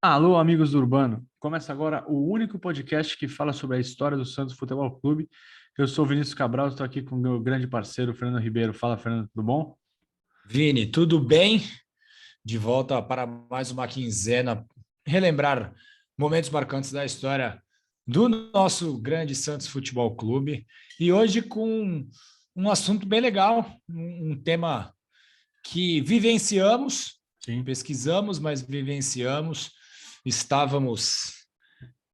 Alô, amigos do Urbano. Começa agora o único podcast que fala sobre a história do Santos Futebol Clube. Eu sou o Vinícius Cabral, estou aqui com o meu grande parceiro, Fernando Ribeiro. Fala, Fernando, tudo bom? Vini, tudo bem? De volta para mais uma quinzena, relembrar momentos marcantes da história do nosso grande Santos Futebol Clube. E hoje com um assunto bem legal, um tema que vivenciamos, Sim. pesquisamos, mas vivenciamos. Estávamos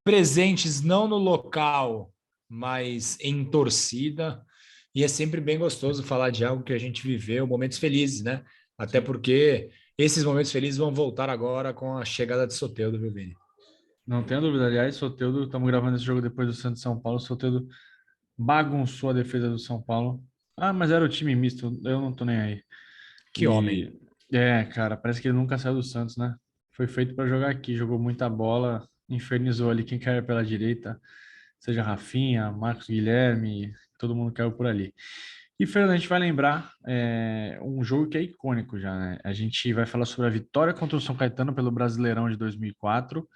presentes não no local, mas em torcida. E é sempre bem gostoso falar de algo que a gente viveu, momentos felizes, né? Até Sim. porque esses momentos felizes vão voltar agora com a chegada de Soteldo, viu, Vini? Não tenho dúvida. Aliás, Soteldo, estamos gravando esse jogo depois do Santos e São Paulo. Soteldo bagunçou a defesa do São Paulo. Ah, mas era o time misto, eu não tô nem aí. Que homem. E cara, parece que ele nunca saiu do Santos, né? Foi feito para jogar aqui, jogou muita bola, infernizou ali quem caiu pela direita, seja Rafinha, Marcos Guilherme, todo mundo caiu por ali. E, Fernando, a gente vai lembrar um jogo que é icônico já, né? A gente vai falar sobre a vitória contra o São Caetano pelo Brasileirão de 2004.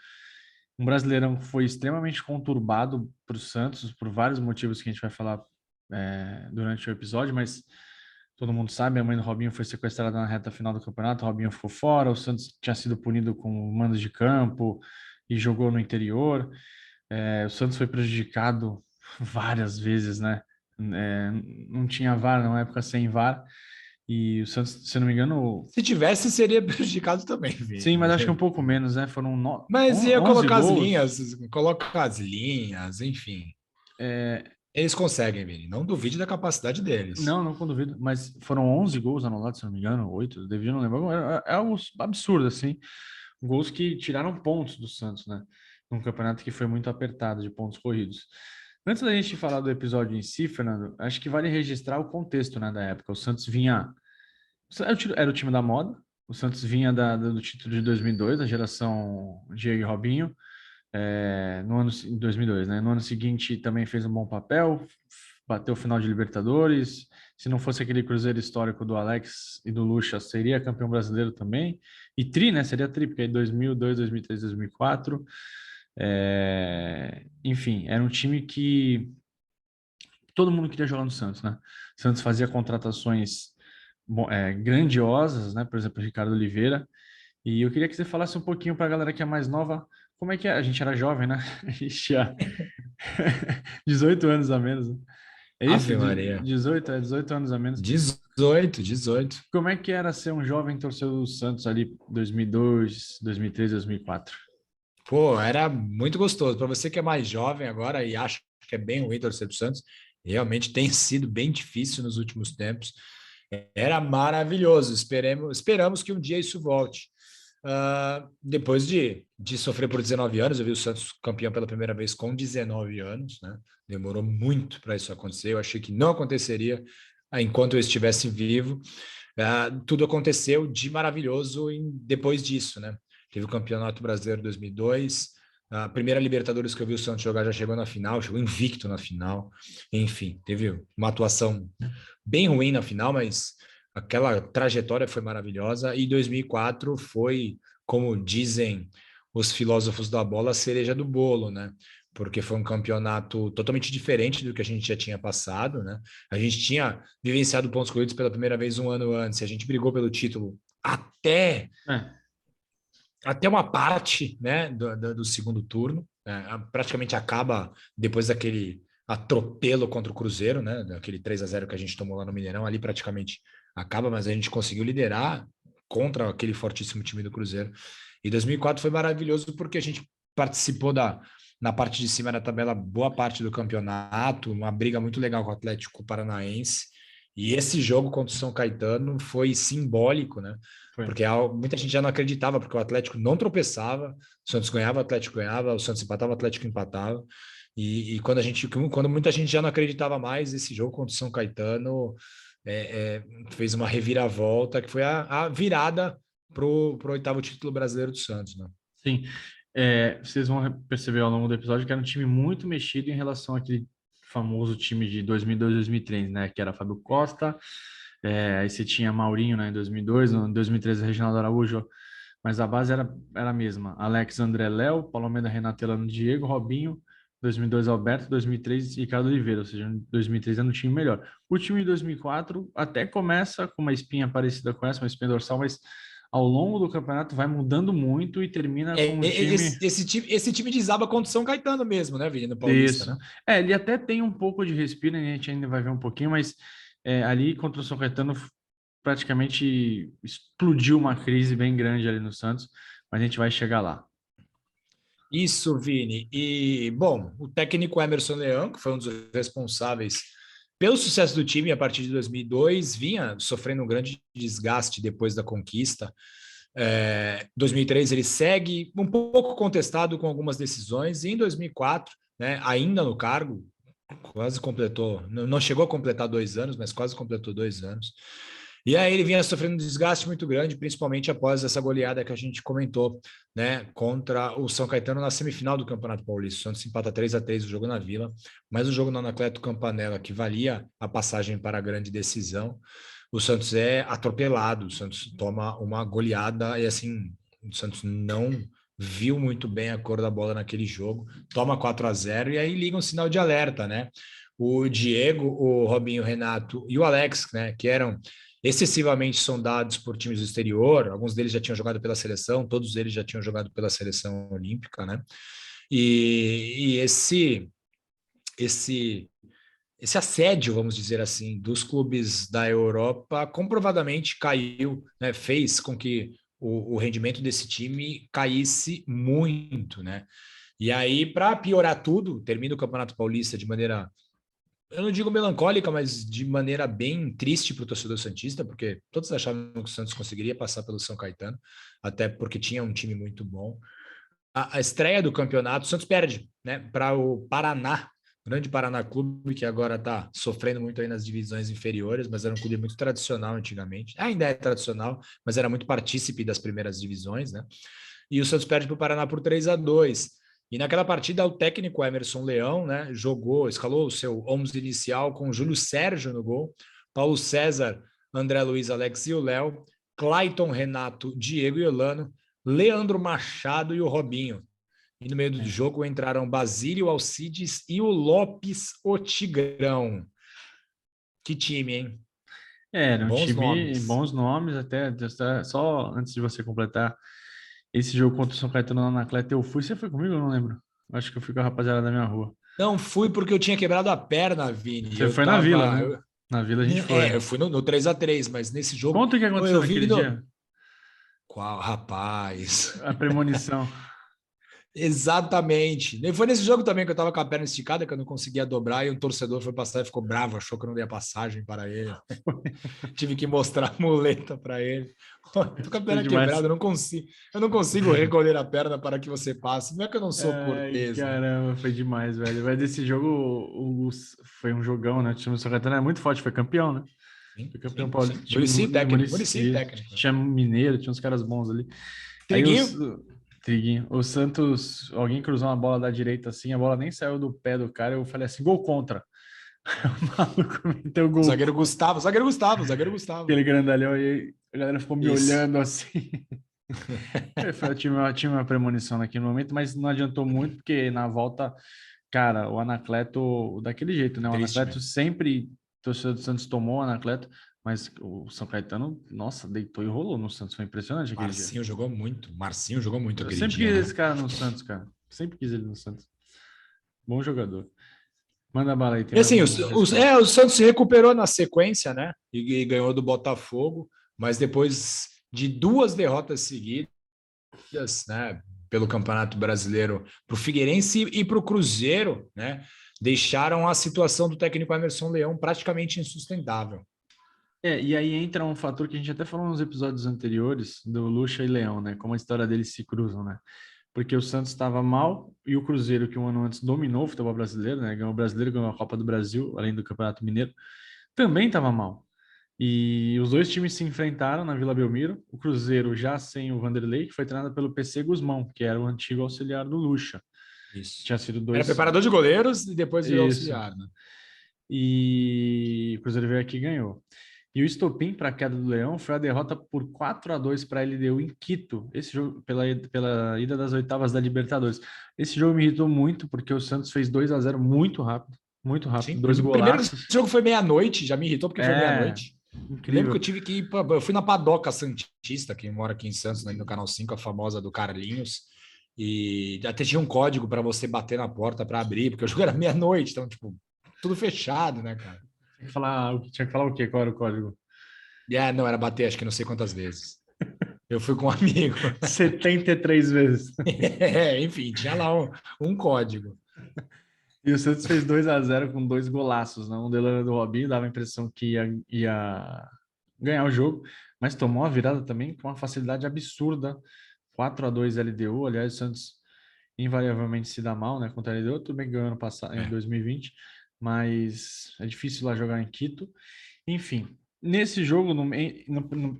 Um Brasileirão que foi extremamente conturbado para o Santos, por vários motivos que a gente vai falar durante o episódio, mas todo mundo sabe, a mãe do Robinho foi sequestrada na reta final do campeonato, o Robinho ficou fora, o Santos tinha sido punido com mandos de campo e jogou no interior. O Santos foi prejudicado várias vezes, né? Não tinha VAR na época, sem VAR, e o Santos, se não me engano, Se tivesse, seria prejudicado também, sim, Vini. mas acho que um pouco menos, né? Foram Mas ia 11 colocar as gols. linhas, colocar as linhas, enfim. É, Eles conseguem, Vini. Não duvide da capacidade deles. não duvido, mas foram 11 gols anulados, se não me engano, 8, devia não lembrar. É algo absurdo, assim. Gols que tiraram pontos do Santos, né? Num campeonato que foi muito apertado de pontos corridos. Antes da gente falar do episódio em si, Fernando, acho que vale registrar o contexto, né, da época. O Santos vinha. Era o time da moda. O Santos vinha do título de 2002, da geração Diego e Robinho. No ano em 2002, né? No ano seguinte também fez um bom papel, bateu o final de Libertadores. Se não fosse aquele Cruzeiro histórico do Alex e do Lucha, seria campeão brasileiro também. E tri, né? Seria tri, porque aí 2002, 2003, 2004. Enfim, era um time que todo mundo queria jogar no Santos, né? O Santos fazia contratações grandiosas, né? Por exemplo, o Ricardo Oliveira. E eu queria que você falasse um pouquinho para a galera que é mais nova, como é que é? A gente era jovem, né? A gente tinha 18 anos a menos, né? É isso? Ave Maria. 18, 18 anos a menos. 18, 18. Como é que era ser um jovem torcedor do Santos ali 2002, 2003, 2004? Pô, era muito gostoso. Para você que é mais jovem agora e acha que é bem ruim torcer pro Santos, realmente tem sido bem difícil nos últimos tempos. Era maravilhoso. Esperamos que um dia isso volte. Depois de sofrer por 19 anos, eu vi o Santos campeão pela primeira vez com 19 anos, né? Demorou muito para isso acontecer. Eu achei que não aconteceria enquanto eu estivesse vivo. Tudo aconteceu de maravilhoso depois disso, né? Teve o Campeonato Brasileiro 2002, a primeira Libertadores que eu vi o Santos jogar já chegou na final, chegou invicto na final. Enfim, teve uma atuação bem ruim na final, mas aquela trajetória foi maravilhosa. E 2004 foi, como dizem os filósofos da bola, a cereja do bolo, né? Porque foi um campeonato totalmente diferente do que a gente já tinha passado, né? A gente tinha vivenciado pontos corridos pela primeira vez um ano antes, e a gente brigou pelo título É, até uma parte, né, do segundo turno, né, praticamente acaba depois daquele atropelo contra o Cruzeiro, né, daquele 3-0 que a gente tomou lá no Mineirão, ali praticamente acaba, mas a gente conseguiu liderar contra aquele fortíssimo time do Cruzeiro. E 2004 foi maravilhoso porque a gente participou na parte de cima da tabela boa parte do campeonato, uma briga muito legal com o Atlético Paranaense. E esse jogo contra o São Caetano foi simbólico, né? foi. Porque muita gente já não acreditava, porque o Atlético não tropeçava, o Santos ganhava, o Atlético ganhava, o Santos empatava, o Atlético empatava. E quando muita gente já não acreditava mais, esse jogo contra o São Caetano fez uma reviravolta, que foi a virada pro oitavo título brasileiro do Santos, né? Sim. Vocês vão perceber ao longo do episódio que era um time muito mexido em relação àquele famoso time de 2002, 2003, né? Que era Fábio Costa, aí você tinha Maurinho, né, em 2002, em 2013, Reginaldo Araújo, mas a base era a mesma. Alex, André, Léo, Paulo Almeida, Renato, Elano, Diego, Robinho, 2002 Alberto, 2003 Ricardo Oliveira, ou seja, em 2003 era um time melhor. O time de 2004 até começa com uma espinha parecida com essa, uma espinha dorsal, mas ao longo do campeonato vai mudando muito e termina com um time... Esse time desaba contra o São Caetano mesmo, né, Vini, no Paulista, Isso. né? Ele até tem um pouco de respiro, né? A gente ainda vai ver um pouquinho, mas ali contra o São Caetano praticamente explodiu uma crise bem grande ali no Santos, mas a gente vai chegar lá. Isso, Vini. E, bom, o técnico Emerson Leão, que foi um dos responsáveis pelo sucesso do time a partir de 2002, vinha sofrendo um grande desgaste depois da conquista. 2003 ele segue um pouco contestado com algumas decisões, e em 2004, né, ainda no cargo, quase completou, não chegou a completar 2 anos, mas quase completou 2 anos. E aí ele vinha sofrendo um desgaste muito grande, principalmente após essa goleada que a gente comentou, né, contra o São Caetano na semifinal do Campeonato Paulista. O Santos empata 3-3 o jogo na Vila, mas o jogo no Anacleto Campanella, que valia a passagem para a grande decisão, o Santos é atropelado, o Santos toma uma goleada e assim, o Santos não viu muito bem a cor da bola naquele jogo, toma 4-0 e aí liga um sinal de alerta, né? O Diego, o Robinho, o Renato e o Alex, né, que eram excessivamente sondados por times do exterior, alguns deles já tinham jogado pela seleção, todos eles já tinham jogado pela seleção olímpica, né? E esse assédio, vamos dizer assim, dos clubes da Europa comprovadamente caiu, né, fez com que o rendimento desse time caísse muito, né? E aí, para piorar tudo, termina o Campeonato Paulista de maneira, eu não digo melancólica, mas de maneira bem triste para o torcedor santista, porque todos achavam que o Santos conseguiria passar pelo São Caetano, até porque tinha um time muito bom. A estreia do campeonato, o Santos perde, né, para o Paraná, grande Paraná Clube, que agora está sofrendo muito aí nas divisões inferiores, mas era um clube muito tradicional antigamente. Ainda é tradicional, mas era muito partícipe das primeiras divisões, né? E o Santos perde para o Paraná por 3-2. E naquela partida, o técnico Emerson Leão, né, escalou o seu 11 inicial com Júlio Sérgio no gol, Paulo César, André Luiz, Alex e o Léo, Clayton, Renato, Diego e Elano, Leandro Machado e o Robinho. E no meio do jogo entraram Basílio, Alcides e o Lopes, o Tigrão. Que time, hein? Era um Bons time, nomes. bons nomes, até só antes de você completar, esse jogo contra o São Caetano na Anacleto, eu fui, você foi comigo? Eu não lembro. Acho que eu fui com a rapaziada da minha rua. Não fui porque eu tinha quebrado a perna, Vini. Você foi na Vila, né? Na Vila a gente foi. Eu fui no 3-3, mas nesse jogo Conta o que aconteceu eu vi naquele no. dia. Qual, rapaz? A premonição. Exatamente. E foi nesse jogo também que eu tava com a perna esticada, que eu não conseguia dobrar, e um torcedor foi passar e ficou bravo, achou que eu não dei a passagem para ele. Tive que mostrar a muleta para ele. Tô com a Foi perna demais. quebrada, eu não consigo recolher a perna para que você passe. Não é que eu não sou Ai, cortês, né? caramba, foi demais, velho. Mas esse jogo foi um jogão, né? O time do São Caetano é muito forte, foi campeão, né? Sim, Foi campeão sim, paulista, sim. time Muricy município, técnico. tinha Mineiro, tinha uns caras bons ali. Aí Triguinho, Triguinho, o Santos, alguém cruzou uma bola da direita assim, a bola nem saiu do pé do cara, eu falei assim, gol contra. O maluco meteu o gol zagueiro contra, Gustavo, zagueiro Gustavo, zagueiro Gustavo. aquele grandalhão aí, a galera ficou me Isso. olhando assim. Eu tive uma premonição naquele momento, mas não adiantou muito, porque na volta, cara, o Anacleto, daquele jeito, né? O Triste, Anacleto meu. sempre, o torcedor do Santos tomou o Anacleto, mas o São Caetano, nossa, deitou e rolou no Santos, foi impressionante aquele dia. Marcinho jogou muito. Marcinho jogou muito Eu aquele sempre dia, quis né? esse cara no Santos, cara. Sempre quis ele no Santos. Bom jogador. Manda bala aí, tem E mais assim, um rescaldo. o Santos se recuperou na sequência, né? E ganhou do Botafogo, mas depois de duas derrotas seguidas, né? Pelo Campeonato Brasileiro para o Figueirense e para o Cruzeiro, né? Deixaram a situação do técnico Emerson Leão praticamente insustentável. E aí entra um fator que a gente até falou nos episódios anteriores do Lucha e Leão, né? Como a história deles se cruzam, né? Porque o Santos estava mal e o Cruzeiro, que um ano antes dominou o futebol brasileiro, né? Ganhou o Brasileiro, ganhou a Copa do Brasil, além do Campeonato Mineiro, também estava mal. E os dois times se enfrentaram na Vila Belmiro. O Cruzeiro já sem o Vanderlei, que foi treinado pelo PC Guzmão, que era o antigo auxiliar do Lucha. Isso. Tinha sido Era dois. preparador de goleiros e depois virou Isso. auxiliar, né? E o Cruzeiro veio aqui e ganhou. E o estopim para a queda do Leão foi a derrota por 4-2 para a LDU em Quito, esse jogo pela ida das oitavas da Libertadores. Esse jogo me irritou muito porque o Santos fez 2-0 muito rápido, Sim, dois primeiro golaços. jogo foi meia-noite, já me irritou porque foi É, meia-noite. Eu lembro que incrível. eu tive que ir, eu fui na Padoca Santista, que mora aqui em Santos, né, no Canal 5, a famosa do Carlinhos, e até tinha um código para você bater na porta para abrir, porque o jogo era meia-noite, então, tipo, tudo fechado, né, cara? Tinha que falar o quê? Qual era o código? E não, era bater, acho que não sei quantas vezes. Eu fui com um amigo. 73 vezes. Enfim, tinha lá um código. E o Santos fez 2-0 com dois golaços, né? Um dele do Robinho, dava a impressão que ia ganhar o jogo, mas tomou uma virada também com uma facilidade absurda. 4-2 LDU. Aliás, o Santos invariavelmente se dá mal, né? Contra a LDU, tudo bem que ganhou ano passado, em É. 2020, mas é difícil lá jogar em Quito. Enfim, nesse jogo,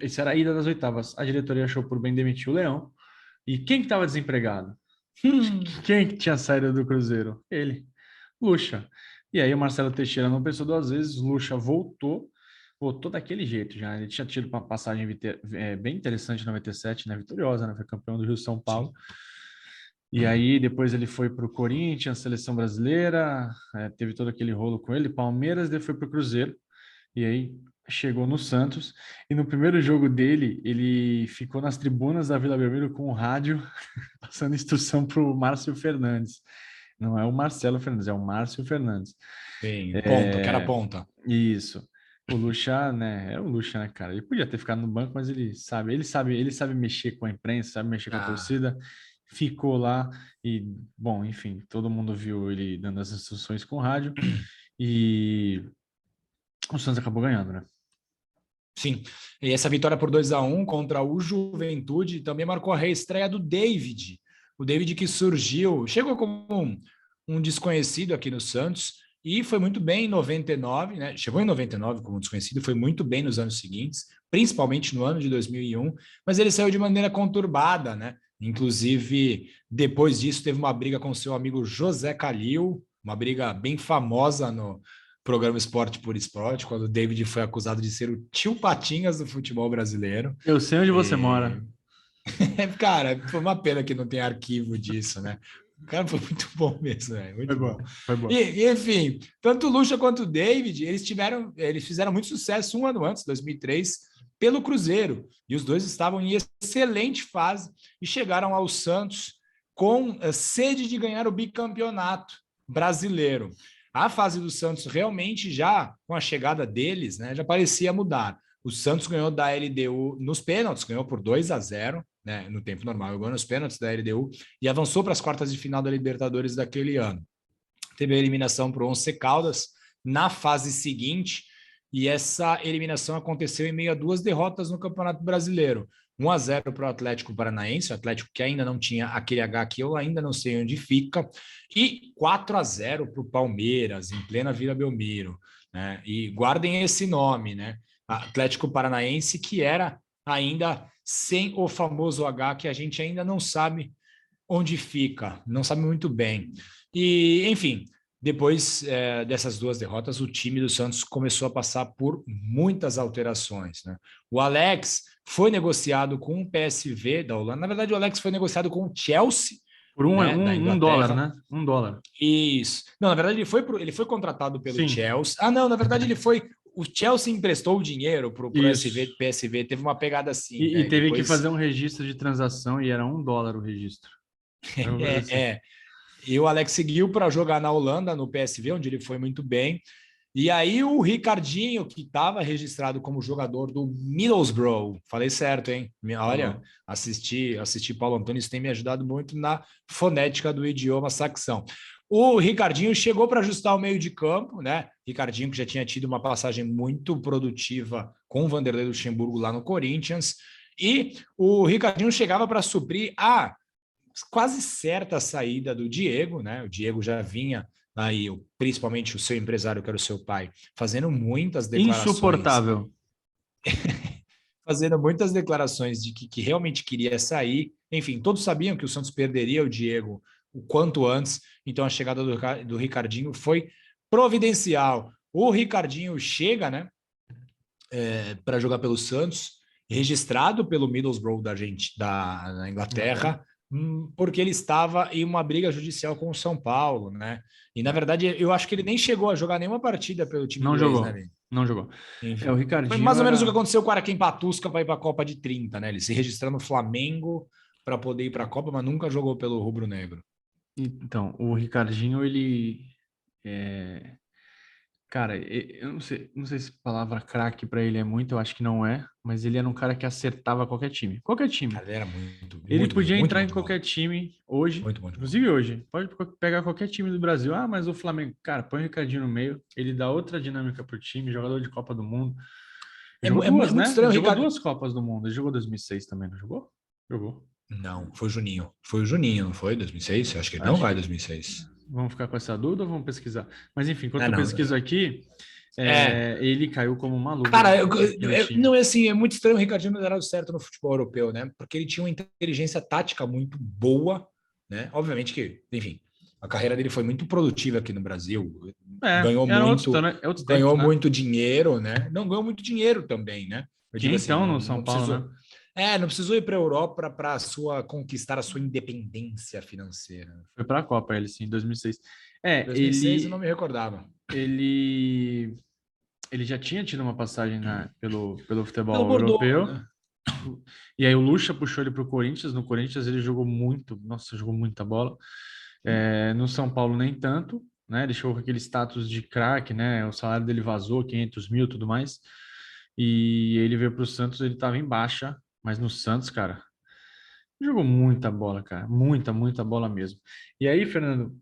esse era a ida das oitavas, a diretoria achou por bem demitir o Leão. E quem que estava desempregado? Quem que tinha saído do Cruzeiro? Ele, Lucha. E aí o Marcelo Teixeira não pensou duas vezes, Lucha voltou daquele jeito já. Ele tinha tido uma passagem bem interessante na 97, né? Vitoriosa, né? Foi campeão do Rio São Paulo. Sim. E aí depois ele foi para o Corinthians, seleção brasileira, teve todo aquele rolo com ele, Palmeiras, daí foi para o Cruzeiro. E aí chegou no Santos. E no primeiro jogo dele, ele ficou nas tribunas da Vila Belmiro com o rádio, passando instrução para o Márcio Fernandes. Não é o Marcelo Fernandes, é o Márcio Fernandes. Sim, ponta, que era É, ponta. isso. O Lucha, né? É o Lucha, né, cara? Ele podia ter ficado no banco, mas ele sabe mexer com a imprensa, sabe mexer com a Ah, torcida. Ficou lá e, bom, enfim, todo mundo viu ele dando as instruções com o rádio e o Santos acabou ganhando, né? sim. E essa vitória por 2-1 contra o Juventude também marcou a reestreia do David. O David que surgiu, chegou como um desconhecido aqui no Santos e foi muito bem em 99, né? Chegou em 99 como desconhecido, foi muito bem nos anos seguintes, principalmente no ano de 2001, mas ele saiu de maneira conturbada, né? Inclusive, depois disso, teve uma briga com seu amigo José Calil, uma briga bem famosa no programa Esporte por Esporte, quando o David foi acusado de ser o tio Patinhas do futebol brasileiro. Eu sei onde você E... mora. Cara, foi uma pena que não tem arquivo disso, né? O cara foi muito bom mesmo, né? Foi Muito bom. bom, foi bom. Enfim, tanto o Lucha quanto o David, eles fizeram muito sucesso um ano antes, 2003, pelo Cruzeiro. E os dois estavam em excelente fase e chegaram ao Santos com sede de ganhar o bicampeonato brasileiro. A fase do Santos realmente já, com a chegada deles, né, já parecia mudar. O Santos ganhou da LDU nos pênaltis, ganhou por 2-0, né, no tempo normal, ganhou nos pênaltis da LDU e avançou para as quartas de final da Libertadores daquele ano. Teve a eliminação para o Once Caldas na fase seguinte, e essa eliminação aconteceu em meio a duas derrotas no Campeonato Brasileiro. 1-0 para o Atlético Paranaense, o Atlético que ainda não tinha aquele H que eu ainda não sei onde fica, e 4-0 para o Palmeiras, em plena Vila Belmiro. Né? E guardem esse nome, né? Atlético Paranaense, que era ainda sem o famoso H, que a gente ainda não sabe onde fica, não sabe muito bem. E, enfim, depois dessas duas derrotas, o time do Santos começou a passar por muitas alterações. Né? O Alex foi negociado com o PSV da Holanda. Na verdade, o Alex foi negociado com o Chelsea, Por né, da um dólar, Inglaterra. né? $1. Isso. Não, na verdade, ele foi contratado pelo Sim, Chelsea. Ah, não, na verdade, ele foi. O Chelsea emprestou o dinheiro para o isso. PSV, teve uma pegada assim, E né? E teve que depois. fazer um registro de transação e era $1 o registro. Era uma coisa É, assim. é. E o Alex seguiu para jogar na Holanda, no PSV, onde ele foi muito bem. E aí o Ricardinho, que estava registrado como jogador do Middlesbrough, falei certo, hein? Olha, Falou. assistir Paulo Antônio, isso tem me ajudado muito na fonética do idioma saxão. O Ricardinho chegou para ajustar o meio de campo, né? Ricardinho que já tinha tido uma passagem muito produtiva com o Vanderlei Luxemburgo lá no Corinthians. E o Ricardinho chegava para suprir a quase certa saída do Diego, né? O Diego já vinha aí, principalmente o seu empresário, que era o seu pai, Insuportável. fazendo muitas declarações de que realmente queria sair. Enfim, todos sabiam que o Santos perderia o Diego o quanto antes, então a chegada do Ricardinho foi providencial. O Ricardinho chega, né? para jogar pelo Santos, registrado pelo Middlesbrough da Inglaterra, porque ele estava em uma briga judicial com o São Paulo, né? E na verdade eu acho que ele nem chegou a jogar nenhuma partida pelo time Não inglês, né, jogou, Vini? não jogou. O Enfim, foi Ricardinho mais ou menos o que era. aconteceu com o Araquém Patusca para ir para a Copa de 30, né? Ele se registrou no Flamengo para poder ir para a Copa, mas nunca jogou pelo rubro-negro. Então, o Ricardinho, ele. é, Cara, eu não sei se a palavra craque pra ele é muito, eu acho que não é, mas ele era um cara que acertava qualquer time. Qualquer time. Cara, ele era muito, Ele muito bom, podia muito entrar bom em de bola. qualquer time hoje, Muito bom de bola. inclusive hoje. Pode pegar qualquer time do Brasil. Ah, mas o Flamengo, cara, põe o Ricardinho no meio, ele dá outra dinâmica pro time, jogador de Copa do Mundo. Ele jogou É duas, muito né? estranho, Ele jogou Ricardo. duas Copas do Mundo. Ele jogou 2006 também, não jogou? Jogou. Não, foi o Juninho. Foi o Juninho, não foi? 2006? Eu acho que ele não Acho vai que 2006. vamos ficar com essa dúvida ou vamos pesquisar? Mas enfim, enquanto Ah, eu não. pesquiso aqui, É. ele caiu como uma luva Cara, naquele time. não é assim, é muito estranho o Ricardinho não ter dado certo no futebol europeu, né? Porque ele tinha uma inteligência tática muito boa, né? Obviamente que, enfim, a carreira dele foi muito produtiva aqui no Brasil, Outros tempos, ganhou né? muito dinheiro, né? Não ganhou muito dinheiro também, né? Eu digo Tinha assim, então não, no São não Paulo, né? precisou, não precisou ir para a Europa para conquistar a sua independência financeira. Foi para a Copa ele, sim, em 2006. É, 2006 eu não me recordava. ele, ele já tinha tido uma passagem pelo Pelo futebol Bordeaux, europeu. né? E aí o Lucha puxou ele para o Corinthians. No Corinthians ele jogou muito, nossa, jogou muita bola. No São Paulo nem tanto, né? Ele chegou com aquele status de craque, né? O salário dele vazou, 500 mil, tudo mais. E ele veio para o Santos, ele estava em baixa, mas no Santos, cara, jogou muita bola, cara. Muita bola mesmo. E aí, Fernando,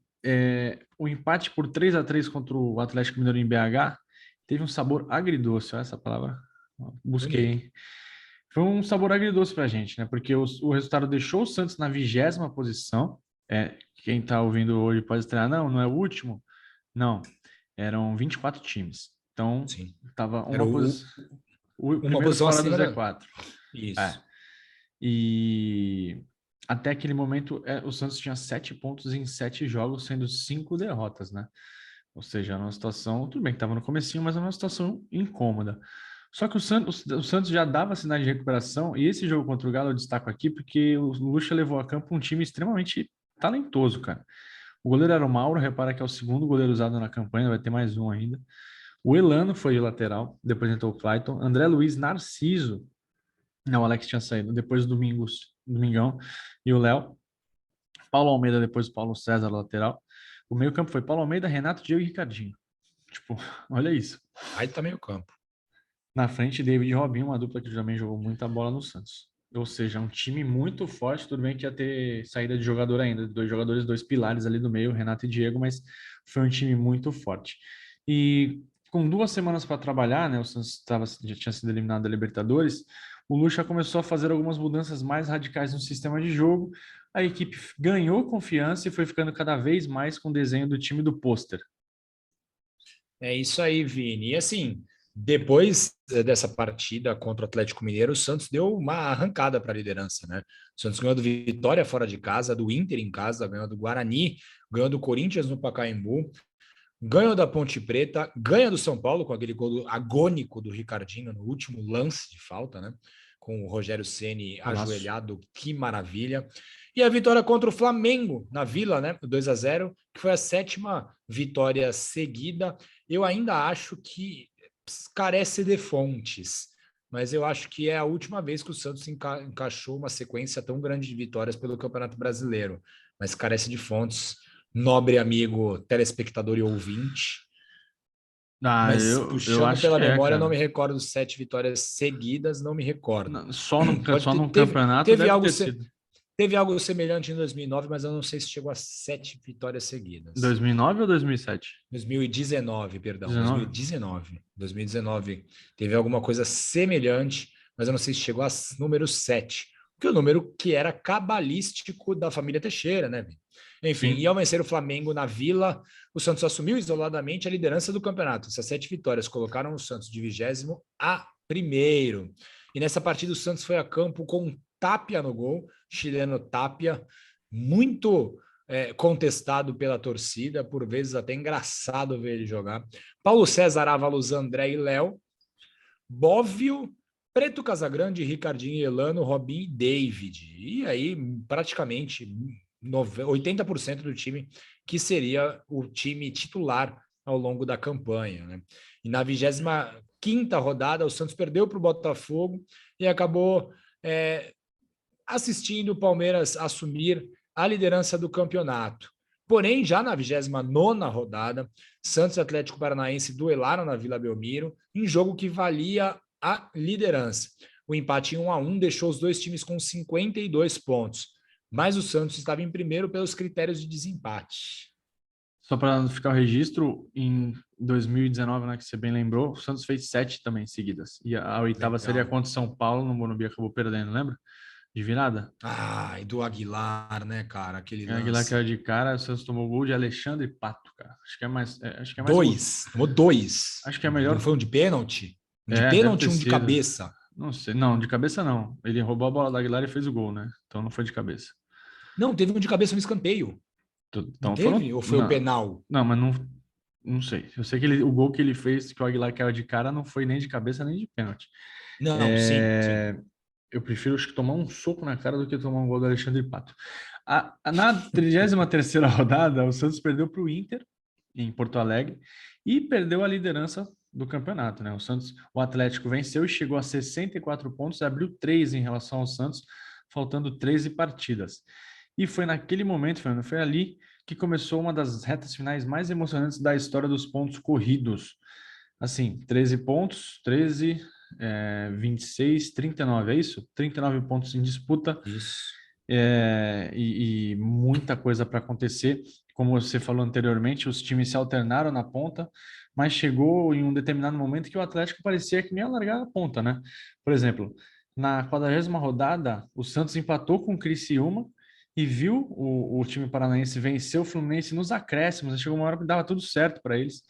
o empate por 3-3 contra o Atlético Mineiro em BH teve um sabor agridoce. Olha essa palavra. Busquei, Bonito. hein? Foi um sabor agridoce pra gente, né? Porque o resultado deixou o Santos na 20ª posição. Quem tá ouvindo hoje pode estranhar, não, não é o último. Não, eram 24 times. Então, Sim. tava Era o uma primeiro posição fora do acima da. Z4. É. Isso. E até aquele momento, o Santos tinha 7 pontos em 7 jogos, sendo 5 derrotas, né? Ou seja, era uma situação, tudo bem que estava no comecinho, mas era uma situação incômoda. Só que o Santos já dava sinais de recuperação, e esse jogo contra o Galo eu destaco aqui porque o Lucha levou a campo um time extremamente talentoso, cara. O goleiro era o Mauro, repara que é o segundo goleiro usado na campanha, vai ter mais um ainda. O Elano foi o lateral, depois entrou o Clayton. André Luiz Narciso, não, o Alex tinha saído, depois do Domingão, e o Léo. Paulo Almeida, depois o Paulo César, lateral. O meio-campo foi Paulo Almeida, Renato, Diego e Ricardinho. Tipo, olha isso. Aí tá meio campo. Na frente, David e Robinho, uma dupla que também jogou muita bola no Santos. Ou seja, um time muito forte. Tudo bem que ia ter saída de jogador ainda, dois jogadores, dois pilares ali do meio, Renato e Diego, mas foi um time muito forte. E com 2 semanas para trabalhar, né? O Santos já tinha sido eliminado da Libertadores. O Lucha começou a fazer algumas mudanças mais radicais no sistema de jogo. A equipe ganhou confiança e foi ficando cada vez mais com o desenho do time do pôster. É isso aí, Vini. E assim, depois dessa partida contra o Atlético Mineiro, o Santos deu uma arrancada para a liderança, né? O Santos ganhou do Vitória fora de casa, do Inter em casa, ganhou do Guarani, ganhou do Corinthians no Pacaembu, ganhou da Ponte Preta, ganha do São Paulo com aquele gol agônico do Ricardinho no último lance de falta, né? Com o Rogério Ceni Golaço. ajoelhado, que maravilha. E a vitória contra o Flamengo na Vila, né? 2-0, que foi a 7ª vitória seguida. Eu ainda acho que carece de fontes, mas eu acho que é a última vez que o Santos encaixou uma sequência tão grande de vitórias pelo Campeonato Brasileiro, mas carece de fontes. Nobre amigo telespectador e ouvinte, Ah, mas eu puxando acho pela que é, memória, eu não cara. me recordo 7 vitórias seguidas, não me recordo. Só num Teve, campeonato teve deve algo ter sido. Teve algo semelhante em 2009, mas eu não sei se chegou a 7 vitórias seguidas. 2009 ou 2007? 2019, perdão, 19? 2019. 2019 teve alguma coisa semelhante, mas eu não sei se chegou a número 7, que é o número que era cabalístico da família Teixeira, né? Enfim, e ao Sim. vencer o Flamengo na Vila, o Santos assumiu isoladamente a liderança do campeonato. Essas 7 vitórias colocaram o Santos de 20º a primeiro. E nessa partida o Santos foi a campo com Tapia no gol, chileno Tapia, muito contestado pela torcida, por vezes até engraçado ver ele jogar. Paulo César, Ávalos, André e Léo. Bóvio, Preto Casagrande, Ricardinho e Elano, Robinho e David. E aí, praticamente 80% do time que seria o time titular ao longo da campanha, né? E na 25ª rodada, o Santos perdeu para o Botafogo e acabou assistindo o Palmeiras assumir a liderança do campeonato. Porém, já na 29ª rodada, Santos e Atlético Paranaense duelaram na Vila Belmiro, em jogo que valia a liderança. O empate em 1-1 deixou os dois times com 52 pontos, mas o Santos estava em primeiro pelos critérios de desempate. Só para ficar o registro, em 2019, né, que você bem lembrou, o Santos fez 7 também seguidas. E a oitava seria contra o São Paulo, no Morumbi acabou perdendo, lembra? De virada. Ah, e do Aguilar, né, cara? Aquele Aguilar lance. caiu de cara, o Santos tomou gol de Alexandre Pato, cara. Acho que é mais Dois, tomou dois. Acho que é Não melhor. foi um de pênalti? Um de Deve pênalti ter e um de sido. cabeça. Não sei, não, de cabeça não. Ele roubou a bola da Aguilar e fez o gol, né? Então não foi de cabeça. Não, teve um de cabeça no escanteio. Não Então teve? foram. Ou foi o Não, penal? não, mas não sei. Eu sei que o gol que ele fez, que o Aguilar caiu de cara, não foi nem de cabeça nem de pênalti. Não, sim. Eu prefiro acho que tomar um soco na cara do que tomar um gol do Alexandre Pato. Na 33ª rodada, o Santos perdeu para o Inter, em Porto Alegre, e perdeu a liderança do campeonato, né? O Atlético venceu e chegou a 64 pontos, abriu 3 em relação ao Santos, faltando 13 partidas. E foi naquele momento, Fernando, foi ali que começou uma das retas finais mais emocionantes da história dos pontos corridos. Assim, 13 pontos, 13, 26, 39, é isso? 39 pontos em disputa. Isso. E muita coisa para acontecer. Como você falou anteriormente, os times se alternaram na ponta, mas chegou em um determinado momento que o Atlético parecia que nem ia largar a ponta, né? Por exemplo, na 40ª rodada, o Santos empatou com o Criciúma e viu o time paranaense vencer o Fluminense nos acréscimos. Chegou uma hora que dava tudo certo para eles.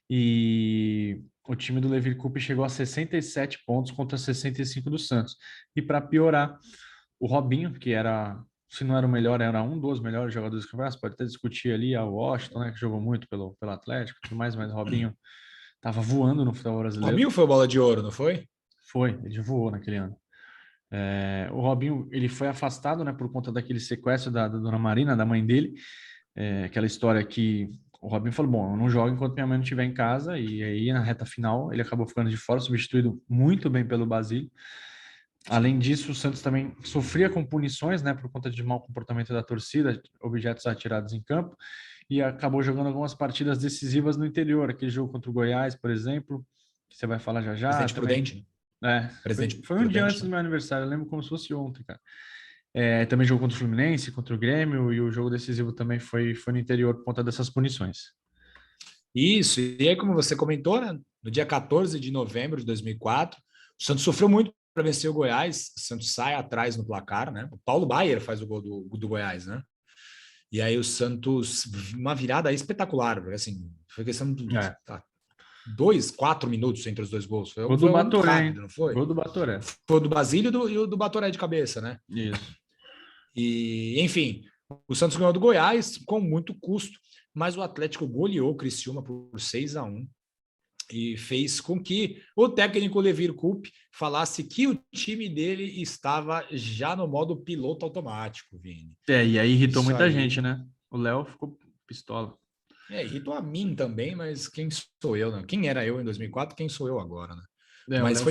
E o time do Levi Coupe chegou a 67 pontos contra 65 do Santos. E para piorar, o Robinho, que era, se não era o melhor, era um dos melhores jogadores do campeonato, pode até discutir ali, a Washington, né, que jogou muito pelo Atlético e tudo mais, mas o Robinho estava voando no futebol O brasileiro. Robinho foi bola de ouro, não foi? Foi, ele voou naquele ano. O Robinho, ele foi afastado, né, por conta daquele sequestro da dona Marina, da mãe dele, aquela história que o Robinho falou, bom, eu não jogo enquanto minha mãe não estiver em casa, e aí na reta final ele acabou ficando de fora, substituído muito bem pelo Basílio. Além disso, o Santos também sofria com punições, né, por conta de mau comportamento da torcida, objetos atirados em campo, e acabou jogando algumas partidas decisivas no interior. Aquele jogo contra o Goiás, por exemplo, que você vai falar já já, Presidente também. Prudente, né? Foi, Presidente foi um dia Prudente, antes do né? meu aniversário, eu lembro como se fosse ontem, cara. Também jogou contra o Fluminense, contra o Grêmio, e o jogo decisivo também foi no interior por conta dessas punições. Isso, e aí, como você comentou, né, no dia 14 de novembro de 2004, o Santos sofreu muito para vencer o Goiás, o Santos sai atrás no placar, né? O Paulo Baier faz o gol do Goiás, né? E aí o Santos, uma virada espetacular, porque assim, foi questão de É. 4 minutos entre os dois gols. Gol do Foi muito Batoré, hein? rápido, não foi? Gol do Batoré. Foi o do Basílio e o do Batoré de cabeça, né? Isso. E, enfim, o Santos ganhou do Goiás com muito custo, mas o Atlético goleou o Criciúma por 6-1 e fez com que o técnico Levir Coupe falasse que o time dele estava já no modo piloto automático, Vini. E aí irritou Isso muita aí, gente, né? O Léo ficou pistola. irritou a mim também, mas quem sou eu, né? Quem era eu em 2004, quem sou eu agora, né? O Mas Léo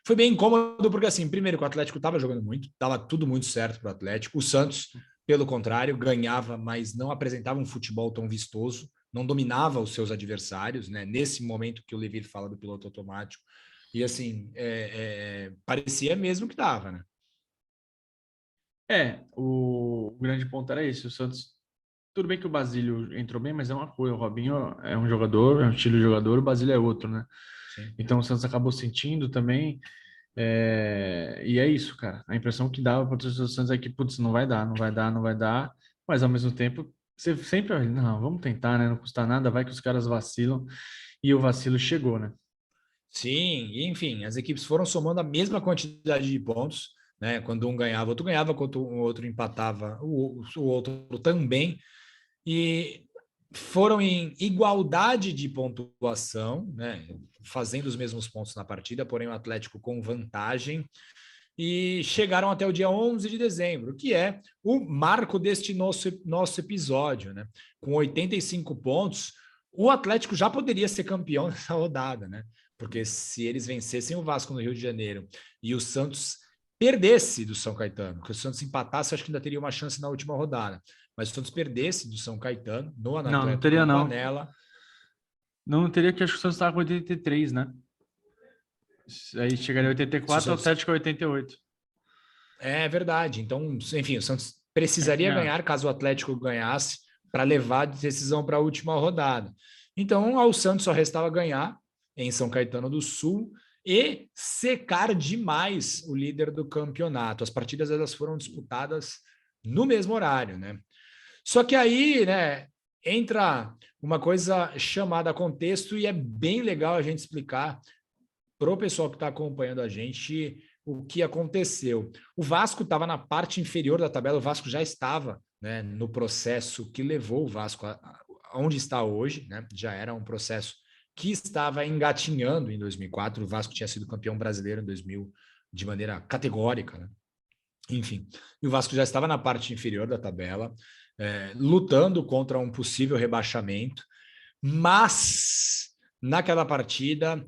foi bem incômodo, porque assim, primeiro que o Atlético estava jogando muito, estava tudo muito certo para o Atlético. O Santos, pelo contrário, ganhava, mas não apresentava um futebol tão vistoso, não dominava os seus adversários, né? Nesse momento que o Levir fala do piloto automático. E assim, parecia mesmo que dava, né? o grande ponto era esse. O Santos, tudo bem que o Basílio entrou bem, mas é uma coisa. O Robinho é um jogador, é um estilo de jogador, o Basílio é outro, né? Sim. Então o Santos acabou sentindo também. E é isso, cara. A impressão que dava para o torcedor do Santos é que, putz, não vai dar, não vai dar, não vai dar. Mas ao mesmo tempo, você sempre, não, vamos tentar, né? Não custa nada, vai que os caras vacilam. E o vacilo chegou, né? Sim, e, enfim, as equipes foram somando a mesma quantidade de pontos, né? Quando um ganhava, outro ganhava, quando o outro empatava, o outro também. E foram em igualdade de pontuação, né, fazendo os mesmos pontos na partida, porém o Atlético com vantagem, e chegaram até o dia 11 de dezembro, que é o marco deste nosso episódio, né? Com 85 pontos, o Atlético já poderia ser campeão nessa rodada, né? Porque se eles vencessem o Vasco no Rio de Janeiro e o Santos perdesse do São Caetano, porque o Santos empatasse, acho que ainda teria uma chance na última rodada, mas se o Santos perdesse do São Caetano no Não, não Anacleto teria não. Campanella. Não teria, que acho que o Santos estava com 83, né? Aí chegaria a 84, o Atlético a 88. É verdade. Então, enfim, o Santos precisaria É. ganhar caso o Atlético ganhasse para levar a decisão para a última rodada. Então, ao Santos só restava ganhar em São Caetano do Sul e secar demais o líder do campeonato. As partidas elas foram disputadas no mesmo horário, né? Só que aí, né, entra uma coisa chamada contexto e é bem legal a gente explicar para o pessoal que está acompanhando a gente o que aconteceu. O Vasco estava na parte inferior da tabela, o Vasco já estava, né, no processo que levou o Vasco aonde está hoje, né? Já era um processo que estava engatinhando em 2004. O Vasco tinha sido campeão brasileiro em 2000 de maneira categórica, né? Enfim, e o Vasco já estava na parte inferior da tabela, lutando contra um possível rebaixamento, mas naquela partida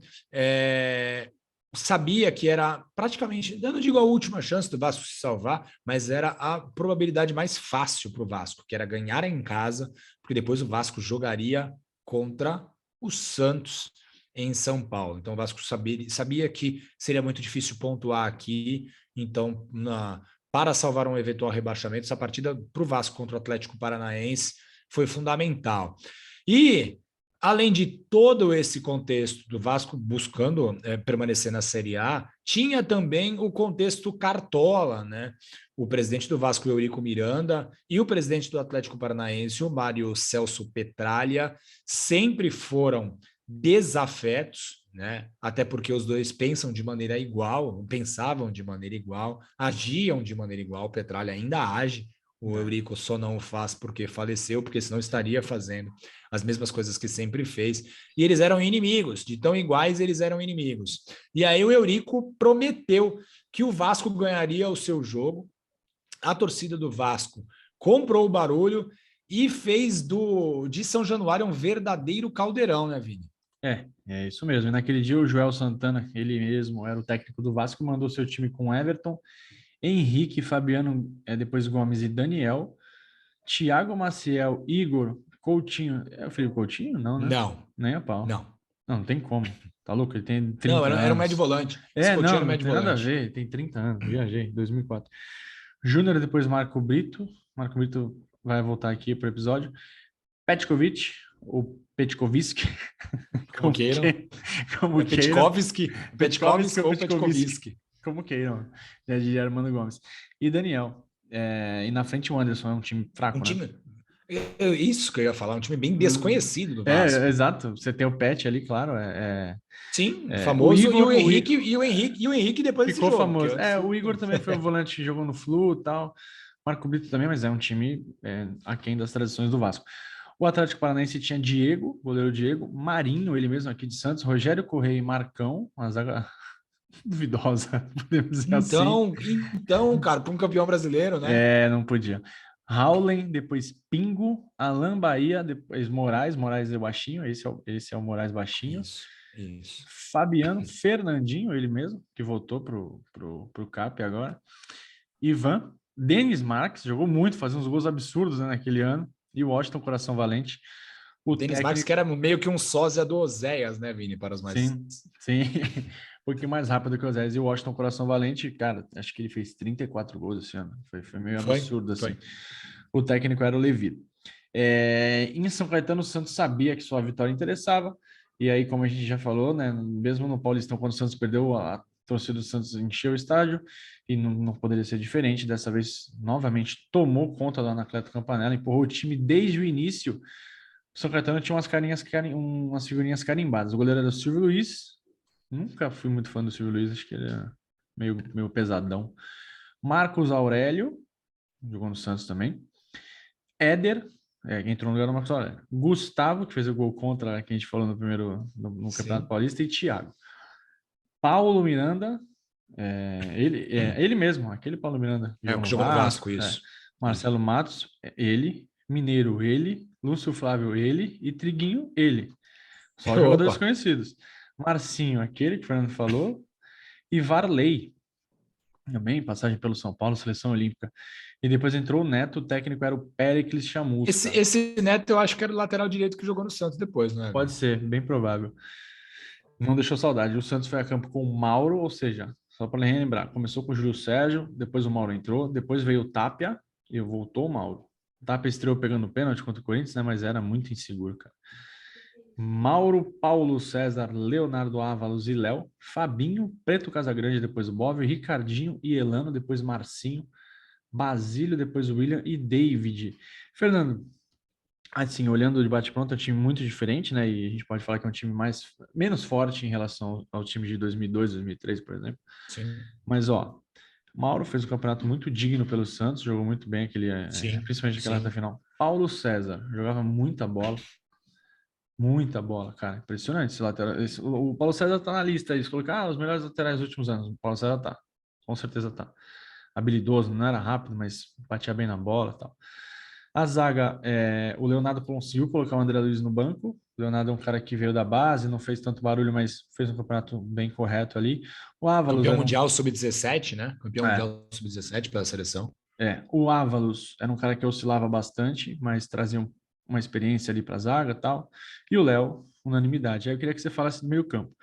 sabia que era praticamente, eu não digo a última chance do Vasco se salvar, mas era a probabilidade mais fácil para o Vasco, que era ganhar em casa, porque depois o Vasco jogaria contra o Santos em São Paulo. Então o Vasco sabia que seria muito difícil pontuar aqui, então para salvar um eventual rebaixamento, essa partida para o Vasco contra o Atlético Paranaense foi fundamental. E além de todo esse contexto do Vasco buscando permanecer na Série A, tinha também o contexto Cartola, né? O presidente do Vasco, Eurico Miranda, e o presidente do Atlético Paranaense, o Mário Celso Petralha, sempre foram desafetos, né? Até porque os dois pensam de maneira igual, pensavam de maneira igual, agiam de maneira igual. O Petralha ainda age, o Eurico só não o faz porque faleceu, porque senão estaria fazendo as mesmas coisas que sempre fez. E eles eram inimigos, de tão iguais eles eram inimigos. E aí o Eurico prometeu que o Vasco ganharia o seu jogo. A torcida do Vasco comprou o barulho e fez de São Januário um verdadeiro caldeirão, né, Vini? É isso mesmo. E naquele dia o Joel Santana, ele mesmo era o técnico do Vasco, mandou seu time com Everton, Henrique, Fabiano, depois Gomes e Daniel, Thiago Maciel, Igor, Coutinho. É o Felipe Coutinho? Não, né? Não, Nem a pau. não. Não, não tem como. Tá louco? Ele tem Não, 30 era um médio anos. volante. Esse Coutinho Não, era um não médio tem nada a volante. ver. Ele tem 30 anos. Viajei, 2004. Júnior, depois Marco Brito. Marco Brito vai voltar aqui para o episódio. Petkovic, ou Petkovic, Como como, queiram. como É queiram. Petkovski ou Petkovic, Petkoviski. como queiram. Já de Armando Gomes. E Daniel. E na frente o Anderson, é um time Um fraco, né? time. Isso que eu ia falar, um time bem desconhecido do Vasco. Exato. Você tem o Pet ali, claro. Sim, O famoso. Igor, E o Henrique depois desse ficou jogo, porque famoso. antes. O Igor também foi o volante que jogou no Flu e tal. Marco Brito também, mas é um time aquém das tradições do Vasco. O Atlético Paranaense tinha Diego, goleiro Diego, Marinho, ele mesmo aqui de Santos, Rogério Correia e Marcão, uma zaga duvidosa, podemos dizer assim. Então, cara, para um campeão brasileiro, né? Não podia. Howlen, depois Pingo, Alan Bahia, depois Moraes, Moraes é baixinho, esse é o Moraes baixinho. Isso. Fabiano, Fernandinho, ele mesmo, que voltou pro CAP agora. Ivan, Denis Marques, jogou muito, fazia uns gols absurdos, né, naquele ano. E o Washington Coração Valente. O Denis Marques, que técnico, era meio que um sósia do Oséias, né, Vini? Para os mais. sim, sim, um pouquinho mais rápido que o Zé. E o Washington Coração Valente, cara, acho que ele fez 34 gols esse ano. Foi meio absurdo, assim. Foi. O técnico era o Levi. Em São Caetano, o Santos sabia que sua vitória interessava. E aí, como a gente já falou, né, mesmo no Paulistão, quando o Santos perdeu, a torcida do Santos encheu o estádio e não poderia ser diferente. Dessa vez, novamente, tomou conta do Anacleto Campanella, empurrou o time desde o início. O São Caetano tinha umas figurinhas carimbadas. O goleiro era o Silvio Luiz. Nunca fui muito fã do Silvio Luiz, acho que ele é meio pesadão. Marcos Aurélio, jogou no Santos também. Éder, entrou no lugar do Marcos Aurélio. Gustavo, que fez o gol contra, que a gente falou no Campeonato Sim. Paulista, e Thiago. Paulo Miranda, ele mesmo, aquele Paulo Miranda que É o jogou que no jogou no Vasco, Vasco, isso. Isso. Marcelo Matos, ele, Mineiro, ele, Lúcio Flávio, ele, e Triguinho, ele. Só jogadores Opa! conhecidos. Marcinho, aquele que o Fernando falou, e Varley, também, passagem pelo São Paulo, seleção olímpica. E depois entrou o Neto, o técnico era o Péricles Esse, Chamusca. esse Neto eu acho que era o lateral direito que jogou no Santos depois, não é? Pode ser, bem provável. Não deixou saudade. O Santos foi a campo com o Mauro, ou seja, só para relembrar, começou com o Júlio Sérgio, depois o Mauro entrou, depois veio o Tapia e voltou o Mauro. O Tapia estreou pegando pênalti contra o Corinthians, né, mas era muito inseguro, cara. Mauro, Paulo César, Leonardo Ávalos e Léo, Fabinho, Preto Casagrande, depois o Bove, Ricardinho e Elano, depois Marcinho, Basílio, depois o William e David. Fernando, assim, olhando de bate-pronto, é um time muito diferente, né? E a gente pode falar que é um time menos forte em relação ao time de 2002, 2003, por exemplo. Sim, Mas, ó, Mauro fez um campeonato muito digno pelo Santos, jogou muito bem sim, principalmente aquela reta sim. final. Paulo César jogava muita bola, cara. Impressionante esse lateral. O Paulo César tá na lista aí. Se colocar os melhores laterais dos últimos anos, o Paulo César tá. Com certeza tá. Habilidoso, não era rápido, mas batia bem na bola e tal. A zaga, o Leonardo conseguiu colocar o André Luiz no banco. O Leonardo é um cara que veio da base, não fez tanto barulho, mas fez um campeonato bem correto ali. O Ávalos Campeão era um, mundial sub-17, né? Campeão é, mundial sub-17 pela seleção. o Ávalos era um cara que oscilava bastante, mas trazia uma experiência ali para a zaga e tal. E o Léo, unanimidade. Aí eu queria que você falasse do meio campo.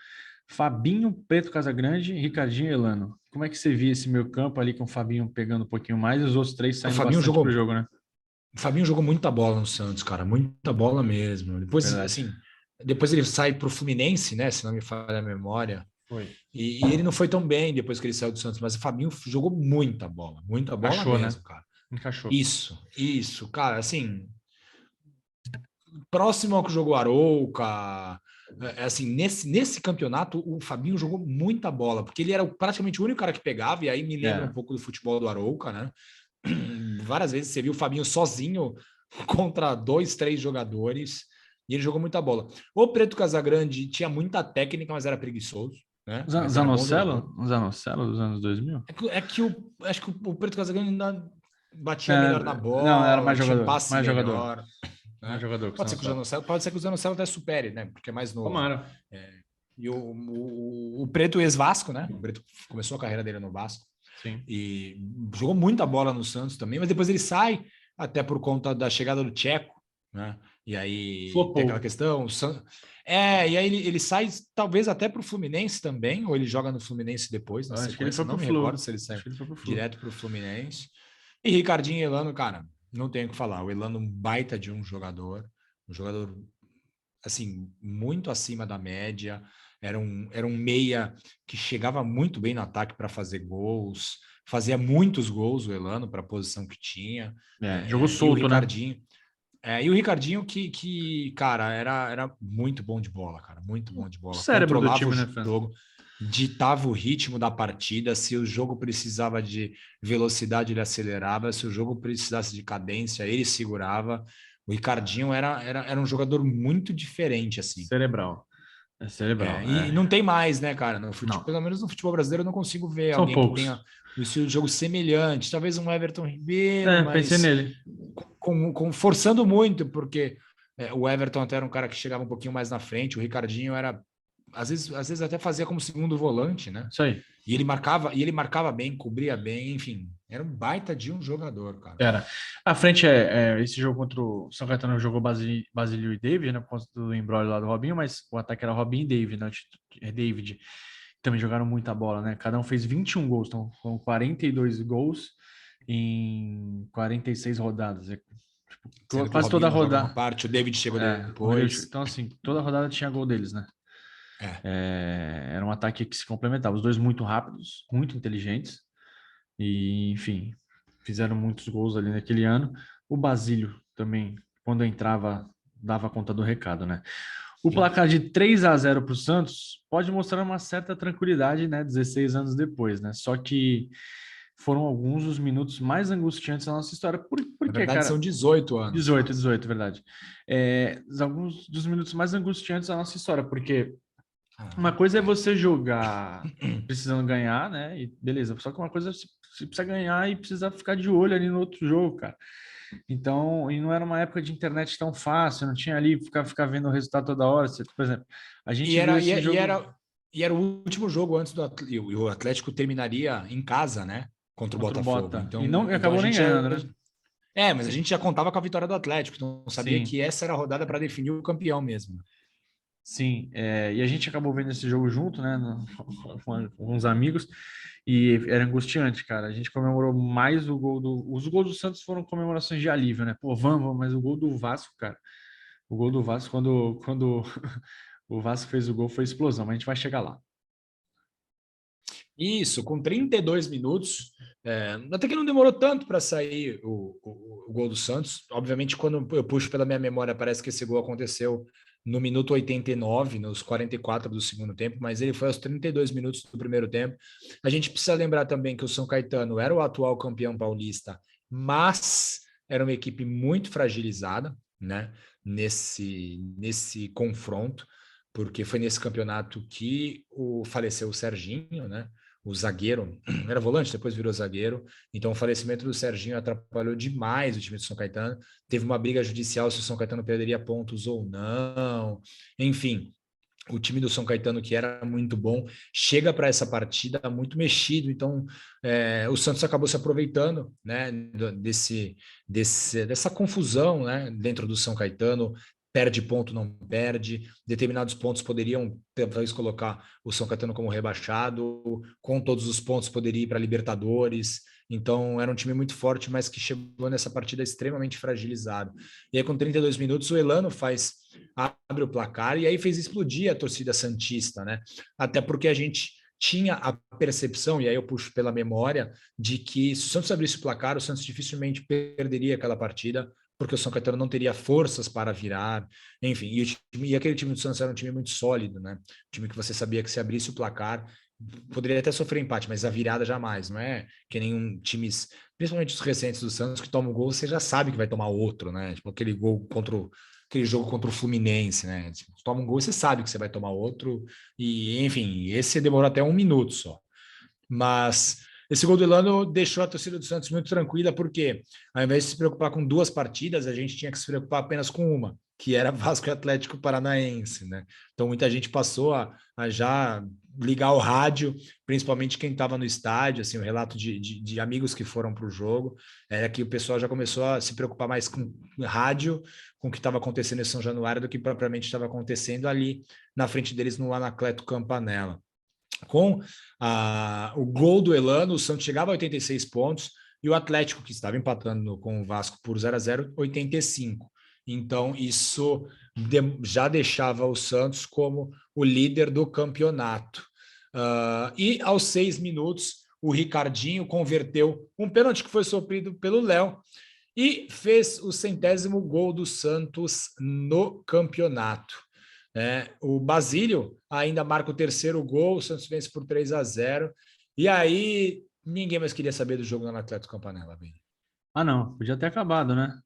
Fabinho, Preto Casagrande, Ricardinho e Elano. Como é que você via esse meio campo ali com o Fabinho pegando um pouquinho mais e os outros três O saindo Fabinho bastante pro jogou, jogo, né? o Fabinho jogou muita bola no Santos, cara, muita bola mesmo. Depois, Verdade. assim, depois ele sai pro Fluminense, né? Se não me falha a memória. Foi. E ele não foi tão bem depois que ele saiu do Santos, mas o Fabinho jogou muita bola Encaixou, né? mesmo, cara. Encaixou. Isso, cara, assim, próximo ao que jogou Arouca, assim, nesse campeonato, o Fabinho jogou muita bola, porque ele era praticamente o único cara que pegava, e aí me lembra um É. pouco do futebol do Arouca, né? Várias vezes você viu o Fabinho sozinho contra dois, três jogadores, e ele jogou muita bola. O Preto Casagrande tinha muita técnica, mas era preguiçoso, né? Mas era bom jogador. Zanocelo dos anos 2000? Acho que o Preto Casagrande ainda batia É, melhor na não, era bola, mais tinha um jogador. passe Mais jogador. melhor, Mais né? jogador que o Pode ser que o Zanocelo. Zanocelo, pode ser que o Zanocelo até supere, né? Porque é mais novo. Tomara. É, e o Preto ex-Vasco, né? O Preto começou a carreira dele no Vasco Sim. e jogou muita bola no Santos também, mas depois ele sai, até por conta da chegada do Tcheco, né? E aí tem aquela Flopou. questão. E aí ele sai, talvez até para o Fluminense também, ou ele joga no Fluminense depois, na Acho que ele foi sequência. Não pro me recordo Flu. se ele Acho sai que ele foi pro Flu. direto para o Fluminense. E Ricardinho e Elano, cara, não tenho o que falar. O Elano, um baita de um jogador assim, muito acima da média. Era um meia que chegava muito bem no ataque para fazer gols, fazia muitos gols o Elano para a posição que tinha. Jogou E o solto, né? Ricardinho. E o Ricardinho cara, era muito bom de bola, cara, muito bom de O bola. cérebro do Controlava o time, né, Fran? jogo, ditava o ritmo da partida. Se o jogo precisava de velocidade, ele acelerava. Se o jogo precisasse de cadência, ele segurava. O Ricardinho era um jogador muito diferente, assim. Cerebral. É cerebral, E não tem mais, né, cara? No futebol, Não. pelo menos no futebol brasileiro, eu não consigo ver São alguém que poucos. tenha um estilo de jogo semelhante. Talvez um Everton Ribeiro, Pensei mas nele. forçando muito, porque o Everton até era um cara que chegava um pouquinho mais na frente, o Ricardinho era, às vezes até fazia como segundo volante, né? Isso aí. E ele marcava bem, cobria bem, enfim, era um baita de um jogador, cara. Era. A frente esse jogo contra o São Caetano jogou Basílio e David, né? Por conta do embrolho lá do Robinho, mas o ataque era Robinho e David, né? David. Também jogaram muita bola, né? Cada um fez 21 gols, então foram 42 gols em 46 rodadas. Sendo que o Quase Robinho toda não joga uma rodada. parte, o David chegou depois. Então, assim, toda rodada tinha gol deles, né? É, Era um ataque que se complementava. Os dois muito rápidos, muito inteligentes. E, enfim, fizeram muitos gols ali naquele ano. O Basílio também, quando entrava, dava conta do recado, né? O sim. placar de 3-0 para o Santos pode mostrar uma certa tranquilidade, né? 16 anos depois, né? Só que foram alguns dos minutos mais angustiantes da nossa história por Na porque, verdade, cara, são 18 anos 18, quase. 18, verdade. Alguns dos minutos mais angustiantes da nossa história, porque uma Ah, coisa é é. você jogar precisando ganhar, né? E beleza. Só que uma coisa é você precisa ganhar e precisa ficar de olho ali no outro jogo, cara. Então, e não era uma época de internet tão fácil, não tinha ali ficar vendo o resultado toda hora. Por exemplo, a E gente viu era, e, esse e jogo era, e era o último jogo antes do Atlético, e o Atlético terminaria em casa, né? Contra o contra o Botafogo. Bota e Então, não então a acabou nem gente ganhando, né? mas a gente já contava com a vitória do Atlético, então sabia Sim. que essa era a rodada para definir o campeão mesmo. Sim, e a gente acabou vendo esse jogo junto, né, com uns amigos, e era angustiante, cara. A gente comemorou mais o gol Os gols do Santos foram comemorações de alívio, né? Pô, vamos, mas o gol do Vasco, cara. O gol do Vasco, quando o Vasco fez o gol, foi explosão, mas a gente vai chegar lá. Isso, com 32 minutos, até que não demorou tanto para sair o gol do Santos. Obviamente, quando eu puxo pela minha memória, parece que esse gol aconteceu no minuto 89, nos 44 do segundo tempo, mas ele foi aos 32 minutos do primeiro tempo. A gente precisa lembrar também que o São Caetano era o atual campeão paulista, mas era uma equipe muito fragilizada, né, nesse confronto, porque foi nesse campeonato que faleceu o Serginho, né? O zagueiro, era volante, depois virou zagueiro. Então, o falecimento do Serginho atrapalhou demais o time do São Caetano. Teve uma briga judicial se o São Caetano perderia pontos ou não. Enfim, o time do São Caetano, que era muito bom, chega para essa partida muito mexido. Então, o Santos acabou se aproveitando, né, dessa confusão, né, dentro do São Caetano. Perde ponto, não perde. Determinados pontos poderiam, talvez, colocar o São Caetano como rebaixado. Com todos os pontos, poderia ir para a Libertadores. Então, era um time muito forte, mas que chegou nessa partida extremamente fragilizado. E aí, com 32 minutos, o Elano abre o placar e aí fez explodir a torcida santista, né? Até porque a gente tinha a percepção, e aí eu puxo pela memória, de que se o Santos abrisse o placar, o Santos dificilmente perderia aquela partida, porque o São Caetano não teria forças para virar, enfim, e aquele time do Santos era um time muito sólido, né? Um time que você sabia que se abrisse o placar, poderia até sofrer empate, mas a virada jamais, não é que nenhum times, principalmente os recentes do Santos, que tomam gol, você já sabe que vai tomar outro, né? Tipo aquele jogo contra o Fluminense, né? Tipo, toma um gol, você sabe que você vai tomar outro, e enfim, esse demorou até um minuto só. Mas esse gol do Elano deixou a torcida do Santos muito tranquila, porque ao invés de se preocupar com duas partidas, a gente tinha que se preocupar apenas com uma, que era Vasco e Atlético Paranaense, né? Então muita gente passou a já ligar o rádio, principalmente quem estava no estádio, assim, o relato de amigos que foram para o jogo, era que o pessoal já começou a se preocupar mais com rádio, com o que estava acontecendo em São Januário, do que propriamente estava acontecendo ali na frente deles no Anacleto Campanella. Com o gol do Elano, o Santos chegava a 86 pontos e o Atlético, que estava empatando com o Vasco por 0-0, 85. Então, isso já deixava o Santos como o líder do campeonato. E aos 6 minutos, o Ricardinho converteu um pênalti que foi sofrido pelo Léo e fez o 100º gol do Santos no campeonato. O Basílio ainda marca o terceiro gol, o Santos vence por 3-0. E aí, ninguém mais queria saber do jogo no Atlético Campanella, bem. Ah, não, podia ter acabado, né?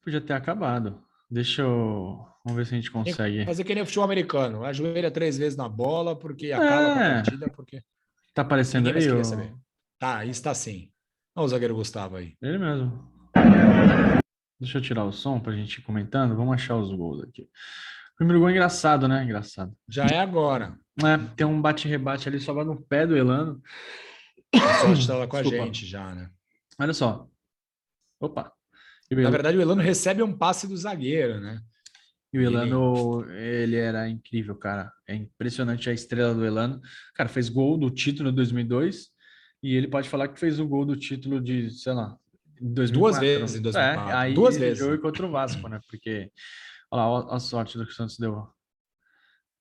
Podia ter acabado. Vamos ver se a gente Tem que consegue. fazer que nem o futebol americano, ajoelha 3 vezes na bola, porque acaba com a É, partida, porque tá aparecendo ninguém mais aí, queria saber. Tá, está sim. Olha o zagueiro Gustavo aí. ele mesmo. Deixa eu tirar o som pra gente ir comentando. Vamos achar os gols aqui. O primeiro gol é engraçado, né? Engraçado. Já é agora. Tem um bate-rebate ali, só vai no pé do Elano. A sorte estava com a Desculpa. gente já, né? Olha só. Opa. E o Na El- verdade, o Elano recebe um passe do zagueiro, né? e o E ele Elano, ele era incrível, cara. É impressionante a estrela do Elano. Cara, fez gol do título em 2002 e ele pode falar que fez o gol do título de, sei lá, em duas vezes 2004. em É, 2004. aí Duas esse vezes. jogo contra o Vasco, né? Porque, olha lá, a sorte do que o Santos deu.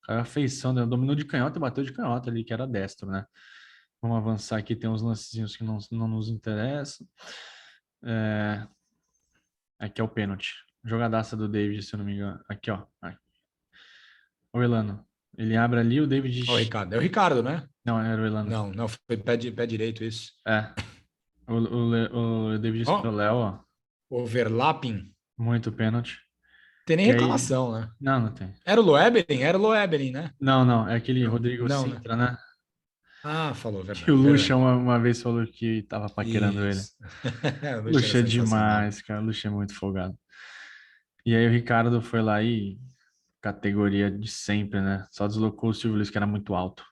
A feição, né? Dominou de canhota e bateu de canhota ali, que era destro, né? Vamos avançar aqui, tem uns lancezinhos que não nos interessam. É, aqui é o pênalti. Jogadaça do David, se eu não me engano. Aqui, ó. O Elano. Ele abre ali, o David. Ó, o Ricardo. É o Ricardo, né? Não, era o Elano. Não, não, foi pé direito isso. É. O David Ó, espera o Léo, ó. overlapping, Muito pênalti. tem nem E aí, reclamação, né? não, não tem. Era o Loeberin? Era o Loeberin, né? Não, não, é aquele Não, Rodrigo não, né? Sintra, né? Ah, falou, Que o verdade, Lucha verdade. uma vez falou que tava paquerando ele. Isso. O Lucha era Lucha é sensacional. demais, cara. Lucha é muito folgado. E aí o Ricardo foi lá e categoria de sempre, né? Só deslocou o Silvio Luiz, que era muito alto.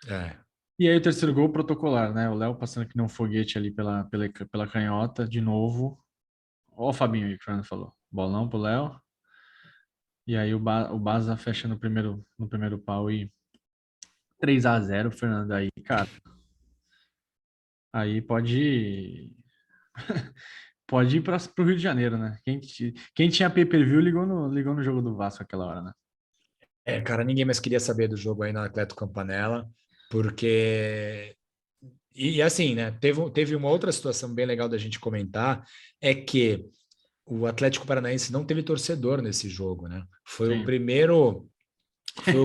É. E aí o terceiro gol protocolar, né? O Léo passando que nem um foguete ali pela canhota, de novo. Ó o Fabinho aí que o Fernando falou. Bolão pro Léo. E aí o Baza fecha no primeiro pau e 3-0 Fernando. Aí, cara, aí pode ir para o Rio de Janeiro, né? Quem tinha pay-per-view ligou no jogo do Vasco aquela hora, né? É, cara, ninguém mais queria saber do jogo aí no Atlético Campanella, porque. E assim, né? Teve uma outra situação bem legal da gente comentar, é que o Atlético Paranaense não teve torcedor nesse jogo, né? Sim. Foi o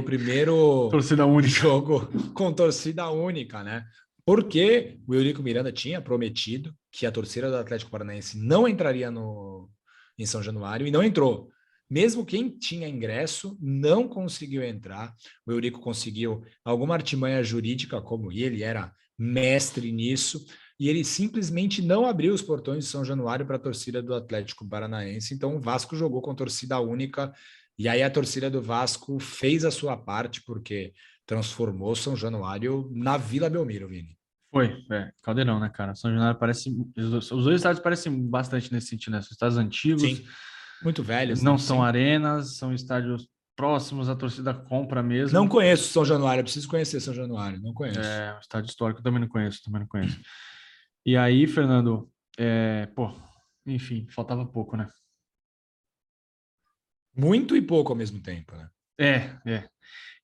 primeiro Torcida única. jogo com torcida única, né? Porque o Eurico Miranda tinha prometido que a torcida do Atlético Paranaense não entraria no, em São Januário e não entrou. Mesmo quem tinha ingresso não conseguiu entrar. O Eurico conseguiu alguma artimanha jurídica, como ele era mestre nisso, e ele simplesmente não abriu os portões de São Januário para a torcida do Atlético Paranaense. Então o Vasco jogou com torcida única e aí a torcida do Vasco fez a sua parte, porque transformou São Januário na Vila Belmiro, Vini. Foi, Caldeirão, né, cara? São Januário parece. Os dois estádios parecem bastante nesse sentido, né? São estádios antigos, Sim, muito velhos, não né? são Sim. arenas, são estádios próximos, a torcida compra Não mesmo. conheço São Januário, eu preciso conhecer São Januário, não conheço. É um estádio histórico, eu também não conheço, também não conheço. E aí, Fernando, pô, enfim, faltava pouco, né? Muito e pouco ao mesmo tempo, né? É.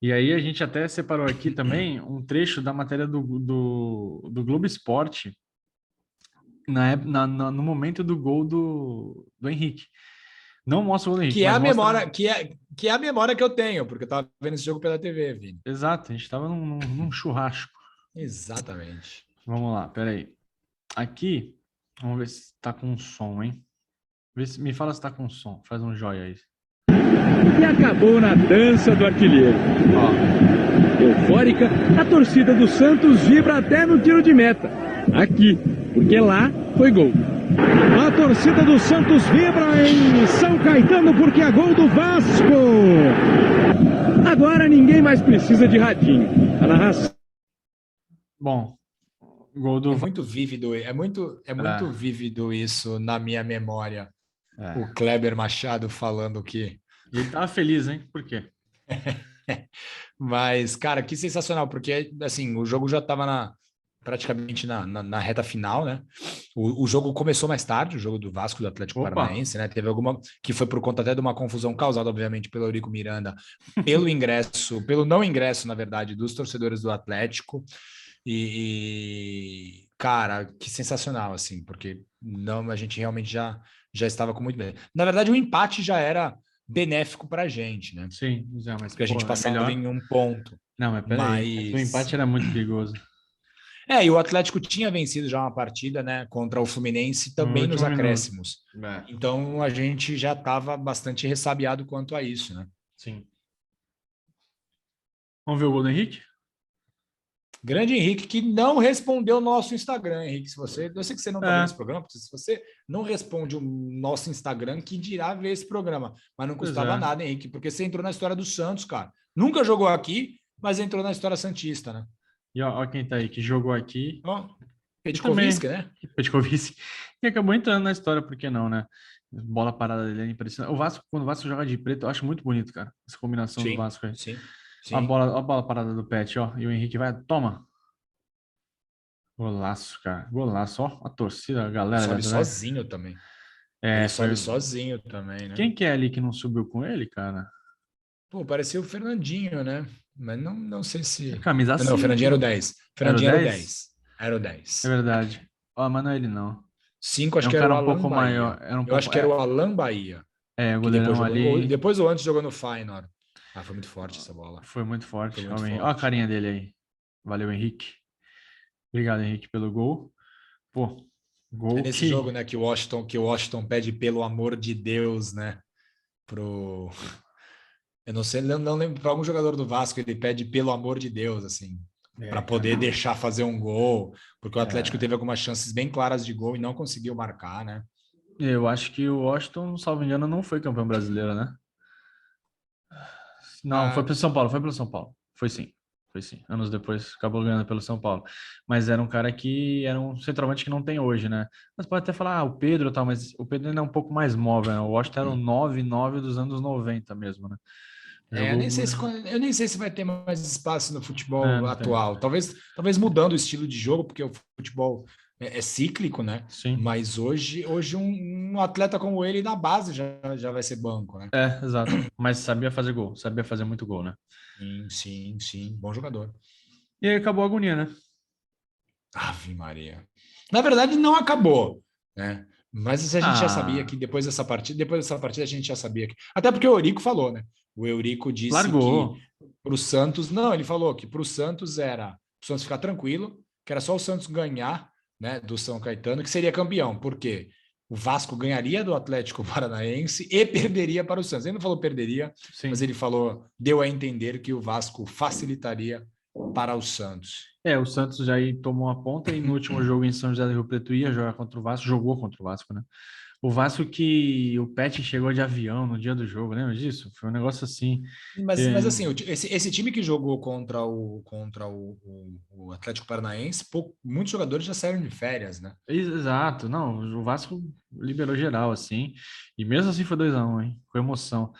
E aí a gente até separou aqui também um trecho da matéria do Globo Esporte no momento do gol do Henrique. Não mostra o gol do Henrique, Que é mas a mostra. memória, que é a memória que eu tenho, porque eu estava vendo esse jogo pela TV, Vini. Exato, a gente estava num churrasco. Exatamente. Vamos lá, peraí. Aqui, vamos ver se tá com som, hein? Me fala se tá com som. Faz um joia aí. E acabou na dança do artilheiro. Ó, Eufórica, a torcida do Santos vibra até no tiro de meta. Aqui, porque lá foi gol. A torcida do Santos vibra em São Caetano porque é gol do Vasco. Agora ninguém mais precisa de radinho. A narração. bom, gol É do. muito vívido, é muito É, vívido isso na minha memória. O é. Kleber Machado falando que. E ele tava feliz, hein? Por quê? Mas, cara, que sensacional, porque assim, o jogo já estava praticamente na reta final, né? O jogo começou mais tarde, o jogo do Vasco do Atlético Opa! Paranaense, né? Teve alguma que foi por conta até de uma confusão causada, obviamente, pelo Eurico Miranda, pelo ingresso, pelo não ingresso, na verdade, dos torcedores do Atlético. Cara, que sensacional, assim, porque não, a gente realmente já estava com muito bem. Na verdade, o empate já era benéfico para a gente, né? Sim, já, mas, Porque a pô, gente é passava melhor. em um ponto. Não, mas peraí. Mas o Mas. empate era muito perigoso. E o Atlético tinha vencido já uma partida, né, contra o Fluminense No também nos último minuto. acréscimos. É, Então a gente já estava bastante ressabiado quanto a isso, né? sim. Vamos ver o gol do Henrique? Grande Henrique, que não respondeu o nosso Instagram, Henrique. Se você, eu sei que você não está vendo esse É, programa, se você não responde o nosso Instagram, que dirá ver esse programa. Mas não pois custava é. nada, Henrique, porque você entrou na história do Santos, cara. Nunca jogou aqui, mas entrou na história santista, né? E ó quem tá aí, que jogou aqui. Ó, E também, Petkovic, né? Petkovic. E acabou entrando na história, por que não, né? Bola parada dele é impressionante. O Vasco, quando o Vasco joga de preto, eu acho muito bonito, cara. Essa combinação do Sim, Vasco aí. sim, Ó sim. a bola parada do Pet, ó. E o Henrique vai, toma. Golaço, cara. Golaço, ó. A torcida, a Ele galera. sobe sozinho também. Ele sobe Foi. sozinho também, né? Quem que é ali que não subiu com ele, cara? Pô, parecia o Fernandinho, né? Mas não sei É se. camisa Não, o Fernandinho era o 5. 10. Era o Fernandinho era o 10? 10. Era o É 10. verdade. Ó, mas não é ele, não. 5, É acho um que era cara o um Alan pouco maior. Bahia. Era um Eu acho pouco. que era o Alan Bahia, O que depois goleirão jogou. ali Depois ou antes jogou no Feyenoord. Ah, foi muito forte essa bola. foi muito Foi forte. Ó, muito ó a forte. carinha dele aí. Valeu, Henrique. Obrigado, Henrique, pelo gol. Pô. Gol É nesse que... jogo, né, que o Washington pede pelo amor de Deus, né, pro... Eu não sei, não lembro, para algum jogador do Vasco, ele pede pelo amor de Deus, assim, para Cara, poder deixar fazer um gol, porque o Atlético é, teve algumas chances bem claras de gol e não conseguiu marcar, né? eu acho que o Washington, salvo engano, não foi campeão brasileiro, né? Não, foi Ah, pelo São Paulo, foi pelo São Paulo. Foi sim. Foi sim. Anos depois acabou ganhando pelo São Paulo. Mas era um cara que era um centroavante que não tem hoje, né? Mas pode até falar, o Pedro e tal, mas o Pedro ainda é um pouco mais móvel, né? O Washington era o 9-9 dos anos 90 mesmo, né? eu Jogou. eu nem sei se vai ter mais espaço no É, futebol não tem. atual. Talvez mudando o estilo de jogo, porque o futebol é cíclico, né? Sim. Mas hoje um atleta como ele na base já vai ser banco, né? É, exato. Mas sabia fazer gol, sabia fazer muito gol, né? Sim, sim, sim. Bom jogador. E aí acabou a agonia, né? Ave Maria. Na verdade, não acabou, né? Mas isso a gente já sabia Ah, que depois dessa partida a gente já sabia que. Até porque o Eurico falou, né? O Eurico disse que largou. para o Santos, não, ele falou que para o Santos era o Santos ficar tranquilo, que era só o Santos ganhar, né, do São Caetano, que seria campeão. Por quê? O Vasco ganharia do Atlético Paranaense e perderia para o Santos. Ele não falou perderia, mas Sim. ele falou, deu a entender que o Vasco facilitaria para o Santos. É, o Santos já aí tomou a ponta e no último jogo em São José do Rio Preto ia jogar contra o Vasco, jogou contra o Vasco, né? O Vasco que o Pet chegou de avião no dia do jogo, lembra disso? Foi um negócio assim. Mas É, assim, esse time que jogou contra o Atlético Paranaense, muitos jogadores já saíram de férias, né? exato, não, o Vasco liberou geral, assim, e mesmo assim foi 2-1, hein? Com emoção.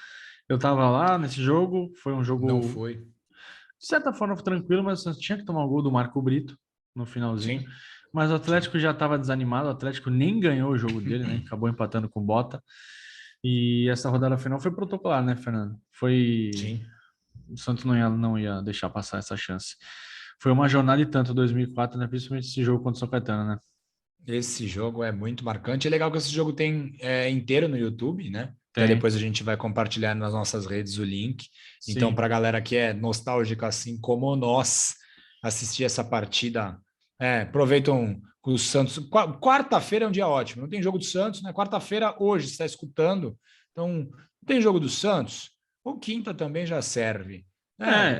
Eu tava lá nesse jogo, foi um Não jogo, foi. de certa forma, tranquilo, mas o Santos tinha que tomar o gol do Marco Brito no finalzinho. Sim, Mas o sim, Atlético já estava desanimado, o Atlético nem ganhou o jogo dele, né? Acabou empatando com o Bota. E essa rodada final foi protocolar, né, Fernando? Foi. sim. O Santos não ia deixar passar essa chance. Foi uma jornada e tanto 2004, né? Principalmente esse jogo contra o São Caetano, né? Esse jogo é muito marcante. É legal que esse jogo tem inteiro no YouTube, né? Até Tem, depois a gente vai compartilhar nas nossas redes o link. Então, sim. para a galera que é nostálgica, assim como nós, assistir essa partida, aproveitam o Santos. Quarta-feira é um dia ótimo. Não tem jogo do Santos, né? Quarta-feira, hoje, você está escutando. Então, não tem jogo do Santos? Ou quinta também já serve.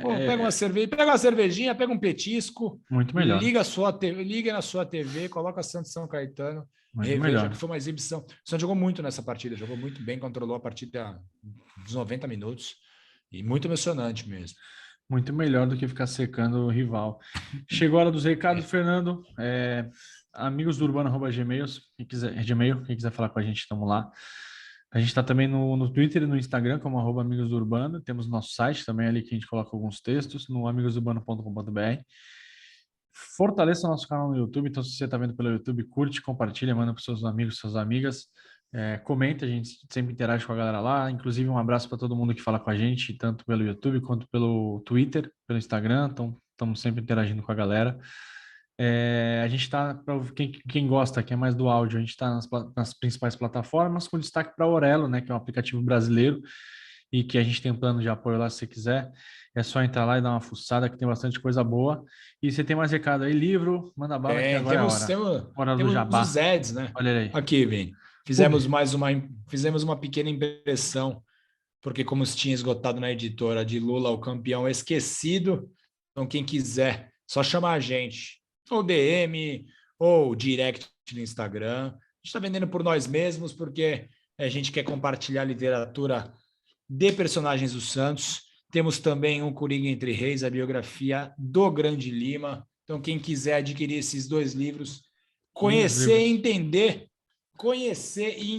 Pô, pega uma É cerveja, pega uma cervejinha, pega um petisco, muito melhor. liga a sua TV, liga na sua TV, coloca Santos São Caetano, Muito reveja que melhor. foi uma exibição. O Santos jogou muito nessa partida, jogou muito bem, controlou a partida dos 90 minutos e muito emocionante mesmo. Muito melhor do que ficar secando o rival. Chegou a hora dos recados, É. Fernando. Amigos do Urbano@gmail, quem quiser falar com a gente, estamos lá. A gente está também no Twitter e no Instagram como @Amigos do Urbano. Temos nosso site também ali que a gente coloca alguns textos no amigosurbano.com.br. Fortaleça o nosso canal no YouTube. Então, se você está vendo pelo YouTube, curte, compartilha, manda para seus amigos, suas amigas. Comenta, a gente sempre interage com a galera lá. Inclusive, um abraço para todo mundo que fala com a gente, tanto pelo YouTube quanto pelo Twitter, pelo Instagram. Então, estamos sempre interagindo com a galera. A gente está, para quem gosta, que é mais do áudio, a gente está nas principais plataformas, com destaque para a Aurelo, né, que é um aplicativo brasileiro e que a gente tem um plano de apoio lá se você quiser. É só entrar lá e dar uma fuçada, que tem bastante coisa boa. E você tem mais recado aí, livro, manda bala, que agora é a Temos, hora. temos, Hora do temos os jabá. Eds, né? Olha ele aí. Aqui, Vini. Pub. Fizemos uma pequena impressão, porque como se tinha esgotado na editora de Lula, o campeão esquecido, então quem quiser, só chamar a gente, ou DM, ou direct no Instagram. A gente está vendendo por nós mesmos, porque a gente quer compartilhar literatura de personagens do Santos. Temos também um Coringa Entre Reis, a biografia do Grande Lima. Então, quem quiser adquirir esses dois livros, Lindos conhecer e livros.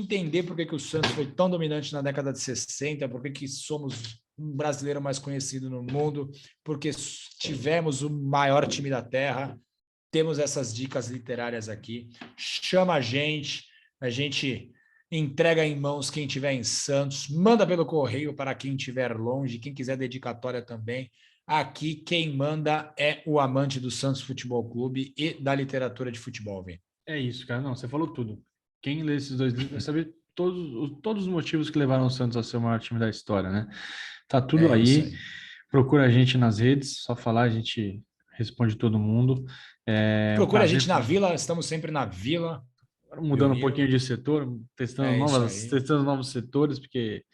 entender, por que o Santos foi tão dominante na década de 60, por que somos um brasileiro mais conhecido no mundo, porque tivemos o maior time da Terra. Temos essas dicas literárias aqui. Chama a gente entrega em mãos quem estiver em Santos, manda pelo correio para quem estiver longe, quem quiser dedicatória também. Aqui quem manda é o amante do Santos Futebol Clube e da literatura de futebol, vem. É isso, cara. Não, você falou tudo. Quem lê esses dois livros vai saber todos os motivos que levaram o Santos a ser o maior time da história, né? Tá tudo É isso aí. aí. Procura a gente nas redes, só falar, a gente responde todo mundo. É um Procura a prazer. gente na Vila, estamos sempre na Vila. Agora mudando um Reuniram. pouquinho de setor, É isso aí. testando novos setores, porque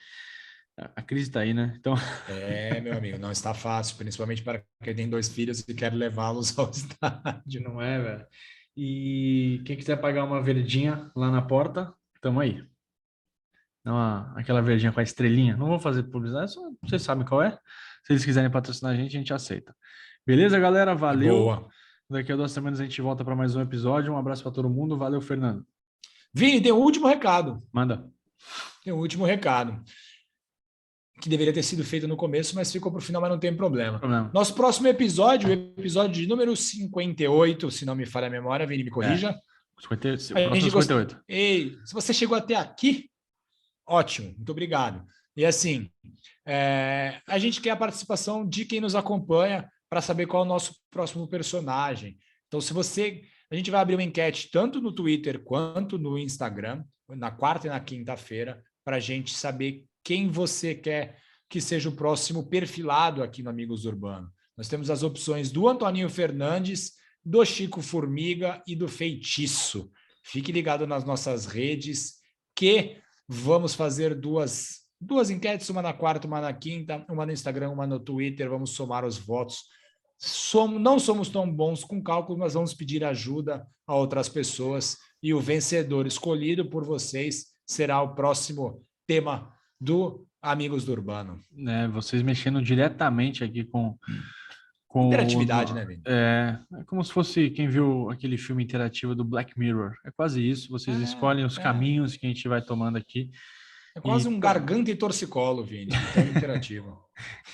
a crise está aí, né? Então, Meu amigo, não está fácil, principalmente para quem tem 2 filhos e quer levá-los ao estádio. não é, velho. E quem quiser pagar uma verdinha lá na porta, tamo aí. Não, aquela verdinha com a estrelinha. Não vou fazer publicidade, só vocês sabem qual é. Se eles quiserem patrocinar a gente aceita. Beleza, galera? Valeu. Boa. Daqui a 2 semanas a gente volta para mais um episódio. Um abraço para todo mundo. Valeu, Fernando. Vini, tem um último recado. Manda. Tem um último recado. Que deveria ter sido feito no começo, mas ficou para o final, mas não tem problema. Nosso próximo episódio, o episódio de número 58, se não me falha a memória, Vini, me corrija. 58. Ei, se você chegou até aqui, ótimo, muito obrigado. E assim, a gente quer a participação de quem nos acompanha para saber qual é o nosso próximo personagem. Então, a gente vai abrir uma enquete tanto no Twitter quanto no Instagram, na quarta e na quinta-feira, para a gente saber quem você quer que seja o próximo perfilado aqui no Amigos Urbano. Nós temos as opções do Antoninho Fernandes, do Chico Formiga e do Feitiço. Fique ligado nas nossas redes, que vamos fazer duas enquetes, uma na quarta, uma na quinta, uma no Instagram, uma no Twitter. Vamos somar os votos. Não somos tão bons com cálculo, mas vamos pedir ajuda a outras pessoas. E o vencedor escolhido por vocês será o próximo tema do Amigos do Urbano. Vocês mexendo diretamente aqui com interatividade, né, Vini? É como se fosse quem viu aquele filme interativo do Black Mirror. É quase isso. Vocês escolhem os caminhos que a gente vai tomando aqui. É quase um garganta e torcicolo, Vini. Tão interativo.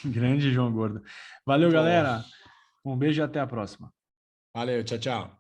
Grande João Gordo. Valeu, galera. Um beijo e até a próxima. Valeu, tchau, tchau.